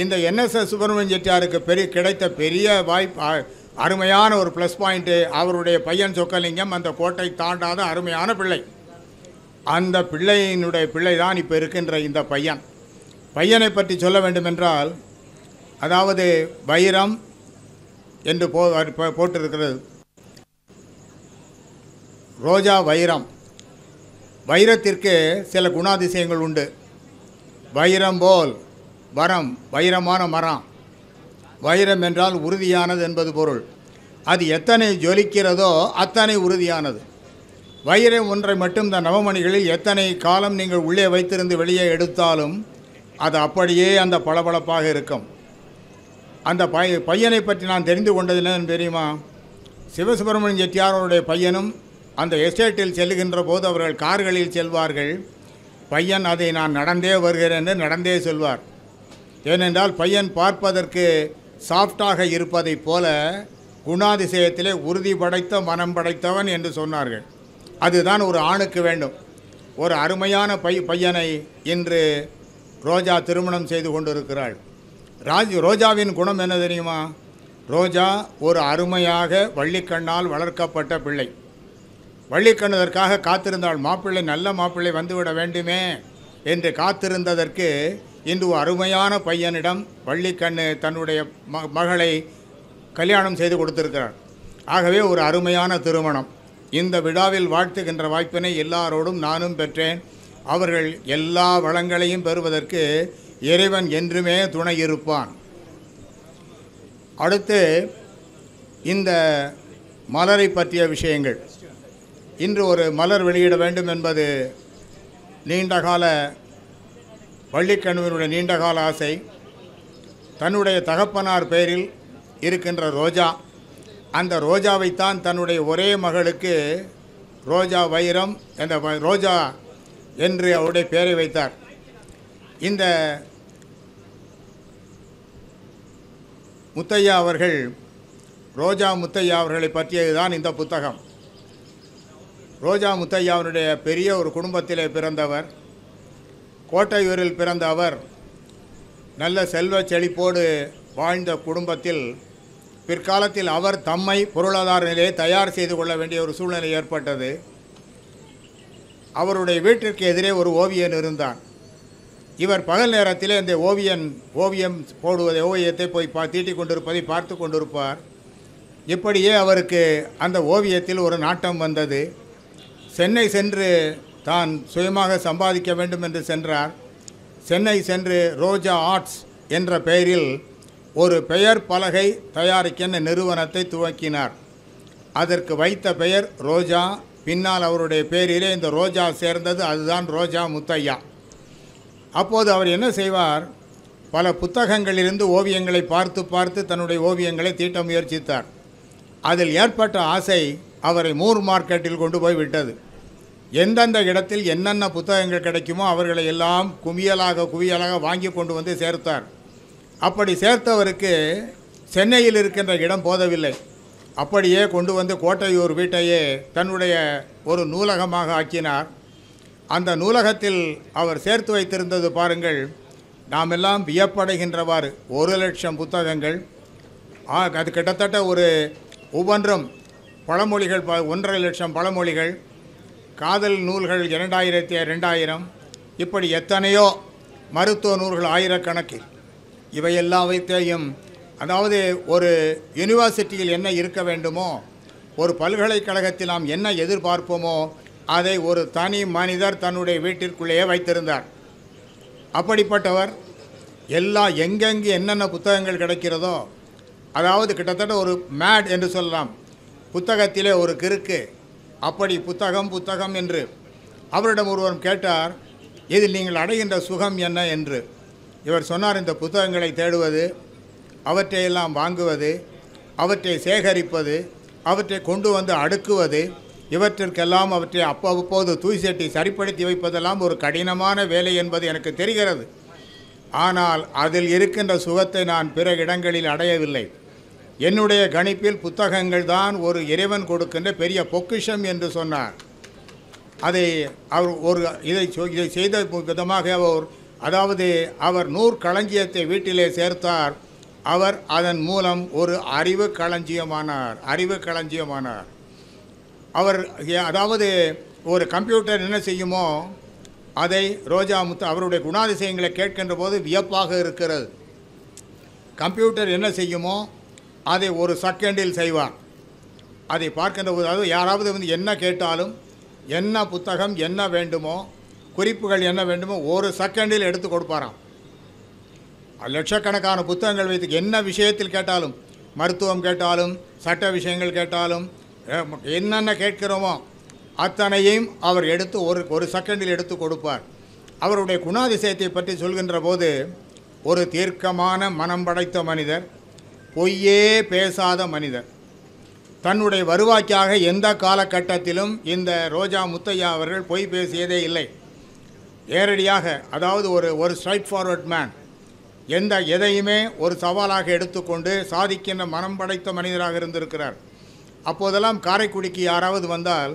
இந்த NSS சுப்பிரமணியம் செட்டியாருக்கு கிடைத்த பெரிய வாய்ப்பு, அருமையான ஒரு ப்ளஸ் பாயிண்ட்டு. அவருடைய பையன் சொக்கலிங்கம் அந்த கோட்டை தாண்டாத அருமையான பிள்ளை. அந்த பிள்ளையினுடைய பிள்ளை தான் இப்போ இருக்கின்ற இந்த பையன். பையனை பற்றி சொல்ல வேண்டுமென்றால், அதாவது வைரம் என்று போட்டிருக்கிறது. ரோஜா வைரம். வைரத்திற்கு சில குணாதிசயங்கள் உண்டு. வைரம் போல் வரம், வைரமான மரம். வைரம் என்றால் உறுதியானது என்பது பொருள். அது எத்தனை ஜொலிக்கிறதோ அத்தனை உறுதியானது. வைரம் ஒன்றை மட்டும் இந்த நவமணிகளில் எத்தனை காலம் நீங்கள் உள்ளே வைத்திருந்து வெளியே எடுத்தாலும் அது அப்படியே அந்த பளபளப்பாக இருக்கும். அந்த பையனை பற்றி நான் தெரிந்து கொண்டது என்னன்னு தெரியுமா? சிவசுப்பிரமணியம் செட்டியாரோடைய பையனும் அந்த எஸ்டேட்டில் செல்லுகின்ற போது அவர்கள் கார்களில் செல்வார்கள். பையன் அதை நான் நடந்தே வருகிறேன் என்று நடந்தே செல்வார். ஏனென்றால் பையன் பார்ப்பதற்கு சாஃப்டாக இருப்பதைப் போல குணாதிசயத்திலே உறுதி படைத்த மனம் படைத்தவன் என்று சொன்னார்கள். அதுதான் ஒரு ஆணுக்கு வேண்டும். ஒரு அருமையான பையனை இன்று ரோஜா திருமணம் செய்து கொண்டிருக்கிறாள். ரோஜாவின் குணம் என்ன தெரியுமா? ரோஜா ஒரு அருமையாக வள்ளிக்கண்ணால் வளர்க்கப்பட்ட பிள்ளை. வள்ளிக்கண்ணதற்காக காத்திருந்தாள். மாப்பிள்ளை, நல்ல மாப்பிள்ளை வந்துவிட வேண்டுமே என்று காத்திருந்ததற்கு இன்று அருமையான பையனிடம் வள்ளிக்கண்ணு தன்னுடைய மகளை கல்யாணம் செய்து கொடுத்திருக்கிறார். ஆகவே ஒரு அருமையான திருமணம். இந்த விழாவில் வாழ்த்துகின்ற வாய்ப்பினை எல்லாரோடும் நானும் பெற்றேன். அவர்கள் எல்லா வளங்களையும் பெறுவதற்கு இறைவன் என்றுமே துணை இருப்பான். அடுத்து இந்த மலரை பற்றிய விஷயங்கள். இன்று ஒரு மலர் வெளியிட வேண்டும் என்பது நீண்டகால வள்ளிக்கண்ணுவினுடைய நீண்டகால ஆசை. தன்னுடைய தகப்பனார் பெயரில் இருக்கின்ற ரோஜா, அந்த ரோஜாவைத்தான் தன்னுடைய ஒரே மகளுக்கு ரோஜா வைரம் என்ற ரோஜா என்று அவருடைய பெயரை வைத்தார். இந்த முத்தையா அவர்கள், ரோஜா முத்தையா அவர்களை பற்றியதுதான் இந்த புத்தகம். ரோஜா முத்தையாவினுடைய பெரிய ஒரு குடும்பத்திலே பிறந்தவர். கோட்டையூரில் பிறந்த அவர் நல்ல செல்வ செழிப்போடு வாழ்ந்த குடும்பத்தில் பிற்காலத்தில் அவர் தம்மை பொருளாதார நிலையை தயார் செய்து கொள்ள வேண்டிய ஒரு சூழ்நிலை ஏற்பட்டது. அவருடைய வீட்டிற்கு எதிரே ஒரு ஓவியன் இருந்தான். இவர் பகல் நேரத்தில் இந்த ஓவியம் போடுவதை ஓவியத்தை போய் தீட்டிக் கொண்டிருப்பதை பார்த்து கொண்டிருப்பார். இப்படியே அவருக்கு அந்த ஓவியத்தில் ஒரு நாட்டம் வந்தது. சென்னை சென்று தான் சுயமாக சம்பாதிக்க வேண்டும் என்று சென்றார். சென்னை சென்று ரோஜா ஆர்ட்ஸ் என்ற பெயரில் ஒரு பெயர் பலகை தயாரிக்கின்ற நிறுவனத்தை துவக்கினார். அதற்கு வைத்த பெயர் ரோஜா. பின்னால் அவருடைய பெயரிலே இந்த ரோஜா சேர்ந்தது. அதுதான் ரோஜா முத்தையா. அப்போது அவர் என்ன செய்வார், பல புத்தகங்களிலிருந்து ஓவியங்களை பார்த்து பார்த்து தன்னுடைய ஓவியங்களை தீட்ட முயற்சித்தார். அதில் ஏற்பட்ட ஆசை அவரை மூர் மார்க்கெட்டில் கொண்டு போய் விட்டது. எந்தெந்த இடத்தில் என்னென்ன புத்தகங்கள் கிடைக்குமோ அவர்களை எல்லாம் குவியலாக வாங்கி கொண்டு வந்து சேர்த்தார். அப்படி சேர்த்தவருக்கு சென்னையில் இருக்கின்ற இடம் போதவில்லை. அப்படியே கொண்டு வந்து கோட்டையூர் வீட்டையே தன்னுடைய ஒரு நூலகமாக ஆக்கினார். அந்த நூலகத்தில் அவர் சேர்த்து வைத்திருந்தது பாருங்கள், நாம் எல்லாம் வியப்படைகின்றவாறு 1,00,000 புத்தகங்கள். அது கிட்டத்தட்ட ஒரு ஒவ்வொன்றும் பழமொழிகள், 1,50,000 பழமொழிகள், காதல் நூல்கள் 2000 இப்படி எத்தனையோ மருத்துவ நூல்கள் ஆயிரக்கணக்கில். இவை எல்லாத்தையும், அதாவது ஒரு யூனிவர்சிட்டியில் என்ன இருக்க வேண்டுமோ, ஒரு பல்கலைக்கழகத்தில் நாம் என்ன எதிர்பார்ப்போமோ அதை ஒரு தனி மனிதர் தன்னுடைய வீட்டிற்குள்ளேயே வைத்திருந்தார். அப்படிப்பட்டவர் எங்கெங்கு என்னென்ன புத்தகங்கள் கிடைக்கிறதோ, அதாவது கிட்டத்தட்ட ஒரு மேட் என்று சொல்லலாம், புத்தகத்திலே ஒரு கிறுக்கு. அப்படி புத்தகம் என்று. அவரிடம் ஒருவன் கேட்டார், இதில் நீங்கள் அடைகின்ற சுகம் என்ன என்று. இவர் சொன்னார், இந்த புத்தகங்களை தேடுவது, அவற்றையெல்லாம் வாங்குவது, அவற்றை சேகரிப்பது, அவற்றை கொண்டு வந்து அடுக்குவது, இவற்றிற்கெல்லாம் அவற்றை அப்பப்போது தூய்செட்டி சரிப்படுத்தி வைப்பதெல்லாம் ஒரு கடினமான வேலை என்பது எனக்கு தெரிகிறது. ஆனால் அதில் இருக்கின்ற சுகத்தை நான் பிற இடங்களில் அடையவில்லை. என்னுடைய கணிப்பில் புத்தகங்கள் தான் ஒரு இறைவன் கொடுக்கின்ற பெரிய பொக்கிஷம் என்று சொன்னார். அவர் இதை செய்த விதமாக அதாவது அவர் நூற்களஞ்சியத்தை வீட்டிலே சேர்த்தார். அவர் அதன் மூலம் ஒரு அறிவு களஞ்சியமானார். அவர் அதாவது ஒரு கம்ப்யூட்டர் என்ன செய்யுமோ அதை ரோஜா அவருடைய குணாதிசயங்களை கேட்கின்ற போது வியப்பாக இருக்கிறது. கம்ப்யூட்டர் என்ன செய்யுமோ அதை ஒரு செகண்டில் செய்வார். அதை பார்க்கின்ற போது, அதாவது யாராவது வந்து என்ன கேட்டாலும், என்ன புத்தகம் என்ன வேண்டுமோ, குறிப்புகள் என்ன வேண்டுமோ ஒரு செகண்டில் எடுத்து கொடுப்பாராம். லட்சக்கணக்கான புத்தகங்கள் வைத்து என்ன விஷயத்தில் கேட்டாலும், மருத்துவம் கேட்டாலும், சட்ட விஷயங்கள் கேட்டாலும், என்னென்ன கேட்கிறோமோ அத்தனையும் அவர் எடுத்து ஒரு செகண்டில் எடுத்து கொடுப்பார். அவருடைய குணாதிசயத்தை பற்றி சொல்கின்ற போது, ஒரு தீர்க்கமான மனம் படைத்த மனிதர், பொய்யே பேசாத மனிதர். தன்னுடைய வருவாய்க்காக எந்த காலகட்டத்திலும் இந்த ரோஜா முத்தையா அவர்கள் பொய் பேசியதே இல்லை. நேரடியாக, அதாவது ஒரு ஸ்ட்ரைட் ஃபார்வர்ட் மேன், எதையுமே ஒரு சவாலாக எடுத்துக்கொண்டு சாதிக்கின்ற மனம் படைத்த மனிதராக இருந்திருக்கிறார். அப்போதெல்லாம் காரைக்குடிக்கு யாராவது வந்தால்,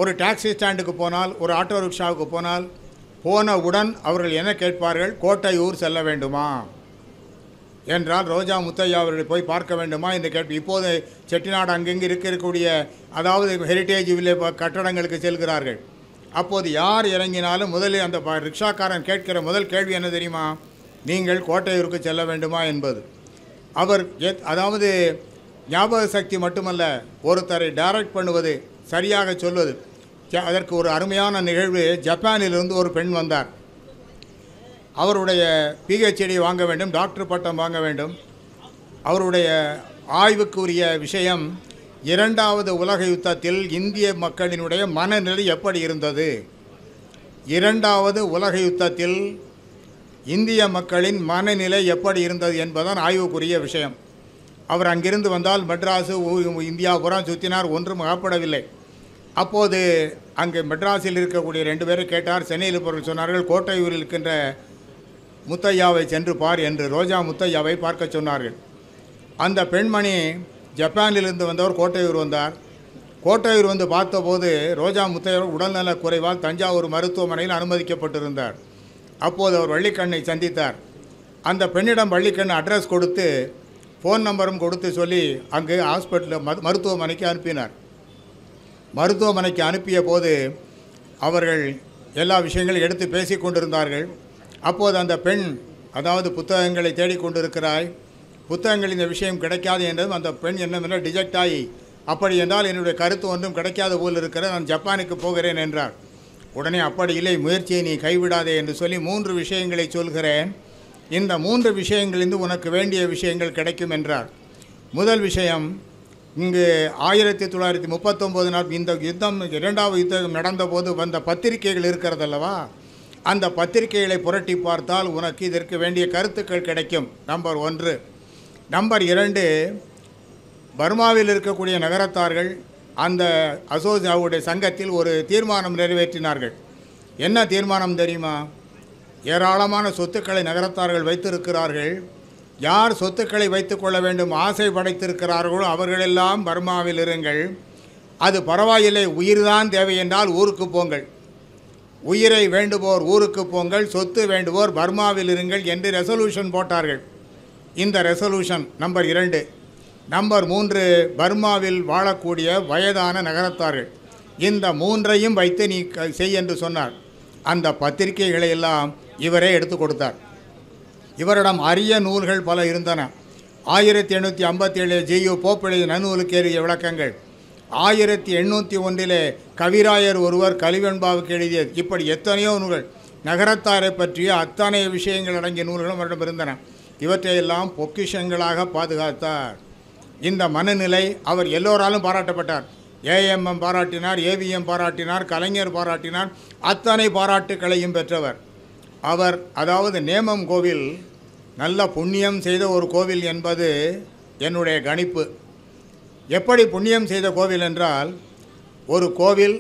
ஒரு டாக்ஸி ஸ்டாண்டுக்கு போனால், ஒரு ஆட்டோ ரிக்ஷாவுக்கு போனால், போனவுடன் அவர்கள் என்ன கேட்பார்கள், கோட்டையூர் செல்ல வேண்டுமா என்றால் ரோஜா முத்தையா அவர்களை போய் பார்க்க வேண்டுமா என்று கேட்பு. இப்போது செட்டிநாடு அங்கெங்கு இருக்கக்கூடிய, அதாவது ஹெரிட்டேஜ் வில்லே கட்டடங்களுக்கு செல்கிறார்கள். அப்போது யார் இறங்கினாலும் முதலில் அந்த ரிக்ஷாக்காரன் கேட்கிற முதல் கேள்வி என்ன தெரியுமா, நீங்கள் கோட்டையூருக்கு செல்ல வேண்டுமா என்பது. அவர் அதாவது ஞாபக சக்தி மட்டுமல்ல, ஒருத்தரை டைரக்ட் பண்ணுவது, சரியாக சொல்வது. அதற்கு ஒரு அருமையான நிகழ்வு, ஜப்பானிலிருந்து ஒரு பெண் வந்தார். அவருடைய PhD வாங்க வேண்டும், டாக்டர் பட்டம் வாங்க வேண்டும். அவருடைய ஆய்வுக்குரிய விஷயம், 2வது உலக யுத்தத்தில் இந்திய மக்களினுடைய மனநிலை எப்படி இருந்தது, 2வது உலக யுத்தத்தில் இந்திய மக்களின் மனநிலை எப்படி இருந்தது என்பதுதான் ஆய்வுக்குரிய விஷயம். அவர் அங்கிருந்து வந்தால் மெட்ராஸு, இந்தியாபுரம் சுற்றினார், ஒன்றும் அகப்படவில்லை. அப்போது அங்கே மெட்ராஸில் இருக்கக்கூடிய 2 பேரை கேட்டார். சென்னையில் இருப்பவர்கள் சொன்னார்கள், கோட்டையூரில் இருக்கின்ற முத்தையாவை சென்று பார் என்று ரோஜா முத்தையாவை பார்க்க சொன்னார்கள். அந்த பெண்மணி ஜப்பானிலிருந்து வந்தவர் கோட்டையூர் வந்தார். கோட்டையூர் வந்து பார்த்தபோது ரோஜா முத்தையர் உடல்நலக் குறைவால் தஞ்சாவூர் மருத்துவமனையில் அனுமதிக்கப்பட்டிருந்தார். அப்போது அவர் வள்ளிக்கண்ணை சந்தித்தார். அந்த பெண்ணிடம் வள்ளிக்கண் அட்ரஸ் கொடுத்து ஃபோன் நம்பரும் கொடுத்து சொல்லி அங்கு ஹாஸ்பிட்டலில் மருத்துவமனைக்கு அனுப்பினார். மருத்துவமனைக்கு அனுப்பிய போது அவர்கள் எல்லா விஷயங்களையும் எடுத்து பேசி கொண்டிருந்தார்கள். அப்போது அந்த பெண், அதாவது புத்தகங்களை தேடிக்கொண்டிருக்கிறாய், புத்தகங்கள் இந்த விஷயம் கிடைக்காது என்றதும் அந்த பெண் என்னவென்றால் டிஜெக்ட் ஆகி, அப்படி என்றால் என்னுடைய கருத்து ஒன்றும் கிடைக்காத போல் இருக்கிற, நான் ஜப்பானுக்கு போகிறேன் என்றார். உடனே அப்படி இல்லை, முயற்சியை நீ கைவிடாதே என்று சொல்லி 3 விஷயங்களை சொல்கிறேன், இந்த 3 விஷயங்களிலிருந்து உனக்கு வேண்டிய விஷயங்கள் கிடைக்கும் என்றார். முதல் விஷயம், இங்கு 1939 இந்த யுத்தம், 2வது யுத்தம் நடந்தபோது வந்த பத்திரிகைகள் இருக்கிறதல்லவா, அந்த பத்திரிகைகளை புரட்டி பார்த்தால் உனக்கு இதற்கு வேண்டிய கருத்துக்கள் கிடைக்கும். நம்பர் 1. நம்பர் 2, பர்மாவில் இருக்கக்கூடிய நகரத்தார்கள் அந்த அசோசியாவுடைய சங்கத்தில் ஒரு தீர்மானம் நிறைவேற்றினார்கள். என்ன தீர்மானம் தெரியுமா? ஏராளமான சொத்துக்களை நகரத்தார்கள் வைத்திருக்கிறார்கள். யார் சொத்துக்களை வைத்துக்கொள்ள வேண்டும் ஆசை படைத்திருக்கிறார்களோ அவர்களெல்லாம் பர்மாவில் இருங்கள். அது பரவாயில்லை, உயிர்தான் தேவை என்றால் ஊருக்கு போங்கள். உயிரை வேண்டுவோர் ஊருக்கு போங்கள், சொத்து வேண்டுவோர் பர்மாவில் இருங்கள் என்று ரெசல்யூஷன் போட்டார்கள். இந்த ரெசல்யூஷன் நம்பர் 2. நம்பர் 3, பர்மாவில் வாழக்கூடிய வயதான நகரத்தார்கள். இந்த 3ஐயும் வைத்து நீ செய் என்று சொன்னார். அந்த பத்திரிகைகளை எல்லாம் இவரே எடுத்து கொடுத்தார். இவரிடம் அரிய நூல்கள் பல இருந்தன. 1857 ஜி.யு. போப் எழுதிய நன்னூலுக்கு எழுதிய விளக்கங்கள், 1801 கவிராயர் ஒருவர் கலிவெண்பாவுக்கு எழுதிய, இப்படி எத்தனையோ நூல்கள், நகரத்தாரை பற்றிய அத்தனை விஷயங்கள் அடங்கிய நூல்களும் அவரிடம் இருந்தன. இவற்றையெல்லாம் பொக்கிஷங்களாக பாதுகாத்தார். இந்த மனநிலை அவர் எல்லோராலும் பாராட்டப்பட்டார். ஏஎம்எம் பாராட்டினார், ஏவிஎம் பாராட்டினார், கலைஞர் பாராட்டினார், அத்தனை பாராட்டுக்களையும் பெற்றவர் அவர். அதாவது நேமம் கோவில் நல்ல புண்ணியம் செய்த ஒரு கோவில் என்பது என்னுடைய கணிப்பு. எப்படி புண்ணியம் செய்த கோவில் என்றால், ஒரு கோவில்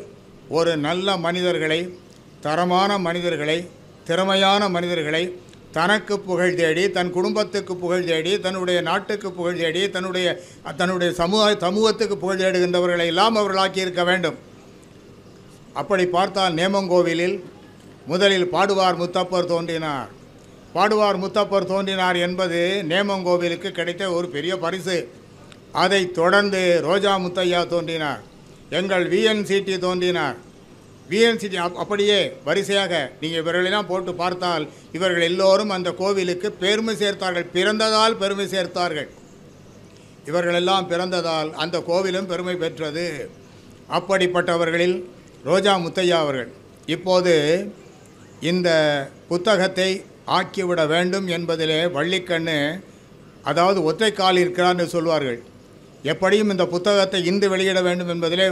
ஒரு நல்ல மனிதர்களை, தரமான மனிதர்களை, திறமையான மனிதர்களை தனக்கு புகழ் தேடி, தன் குடும்பத்துக்கு புகழ் தேடி, தன்னுடைய நாட்டுக்கு புகழ் தேடி, தன்னுடைய சமூகத்துக்கு புகழ் தேடுகின்றவர்களை எல்லாம் அவர்களாக்கி இருக்க வேண்டும். அப்படி பார்த்தால் நேமங்கோவிலில் முதலில் பாடுவார் முத்தப்பர் தோன்றினார். பாடுவார் முத்தப்பர் தோன்றினார் என்பது நேமங்கோவிலுக்கு கிடைத்த ஒரு பெரிய பரிசு. அதைத் தொடர்ந்து ரோஜா முத்தையா தோன்றினார், எங்கள் விஎன்சிடி தோன்றினார். விஎன்சிடி அப்படியே வரிசையாக நீங்கள் இவர்களெல்லாம் போட்டு பார்த்தால் இவர்கள் எல்லோரும் அந்த கோவிலுக்கு பெருமை சேர்த்தார்கள், பிறந்ததால் பெருமை சேர்த்தார்கள். இவர்களெல்லாம் பிறந்ததால் அந்த கோவிலும் பெருமை பெற்றது. அப்படிப்பட்டவர்களில் ரோஜா முத்தையா அவர்கள் இப்போது இந்த புத்தகத்தை ஆக்கிவிட வேண்டும் என்பதிலே வள்ளிக்கண்ணு, அதாவது ஒற்றைக்கால் இருக்கிறார் என்று சொல்வார்கள். எப்படியும் இந்த புத்தகத்தை இன்று வெளியிட வேண்டும் என்பதிலே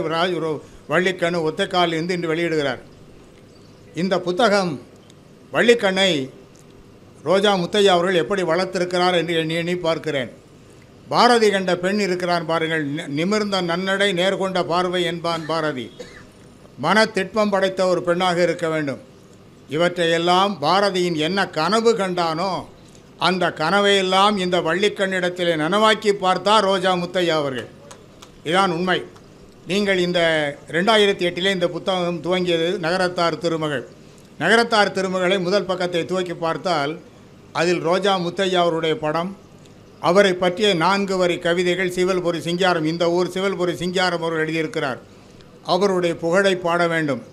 வள்ளிக்கண்ணு ஒற்றைக்காலில் இருந்து இன்று வெளியிடுகிறார். இந்த புத்தகம் வள்ளிக்கண்ணை ரோஜா முத்தையா அவர்கள் எப்படி வளர்த்திருக்கிறார் என்று எண்ணி பார்க்கிறேன். பாரதி கண்ட பெண் இருக்கிறான் பாருங்கள், நிமிர்ந்த நன்னடை நேர்கொண்ட பார்வை என்பான் பாரதி. மன திட்பம் படைத்த ஒரு பெண்ணாக இருக்க வேண்டும். இவற்றையெல்லாம் பாரதியின் என்ன கனவு கண்டானோ அந்த கனவையெல்லாம் இந்த வள்ளிக்கண்ணிடத்திலே நனவாக்கி பார்த்தார் ரோஜா முத்தையா அவர்கள். இதான் உண்மை. நீங்கள் இந்த 2008 இந்த புத்தகம் துவங்கியது நகரத்தார் திருமகள். நகரத்தார் திருமகளை முதல் பக்கத்தை துவக்கி பார்த்தால் அதில் ரோஜா முத்தையா அவருடைய படம், அவரை பற்றிய 4 வரி கவிதைகள், சிவல்புரி சிங்காரம், இந்த ஊர் சிவல்புரி சிங்காரம் அவர்கள் எழுதியிருக்கிறார். அவருடைய புகழை பாட வேண்டும்.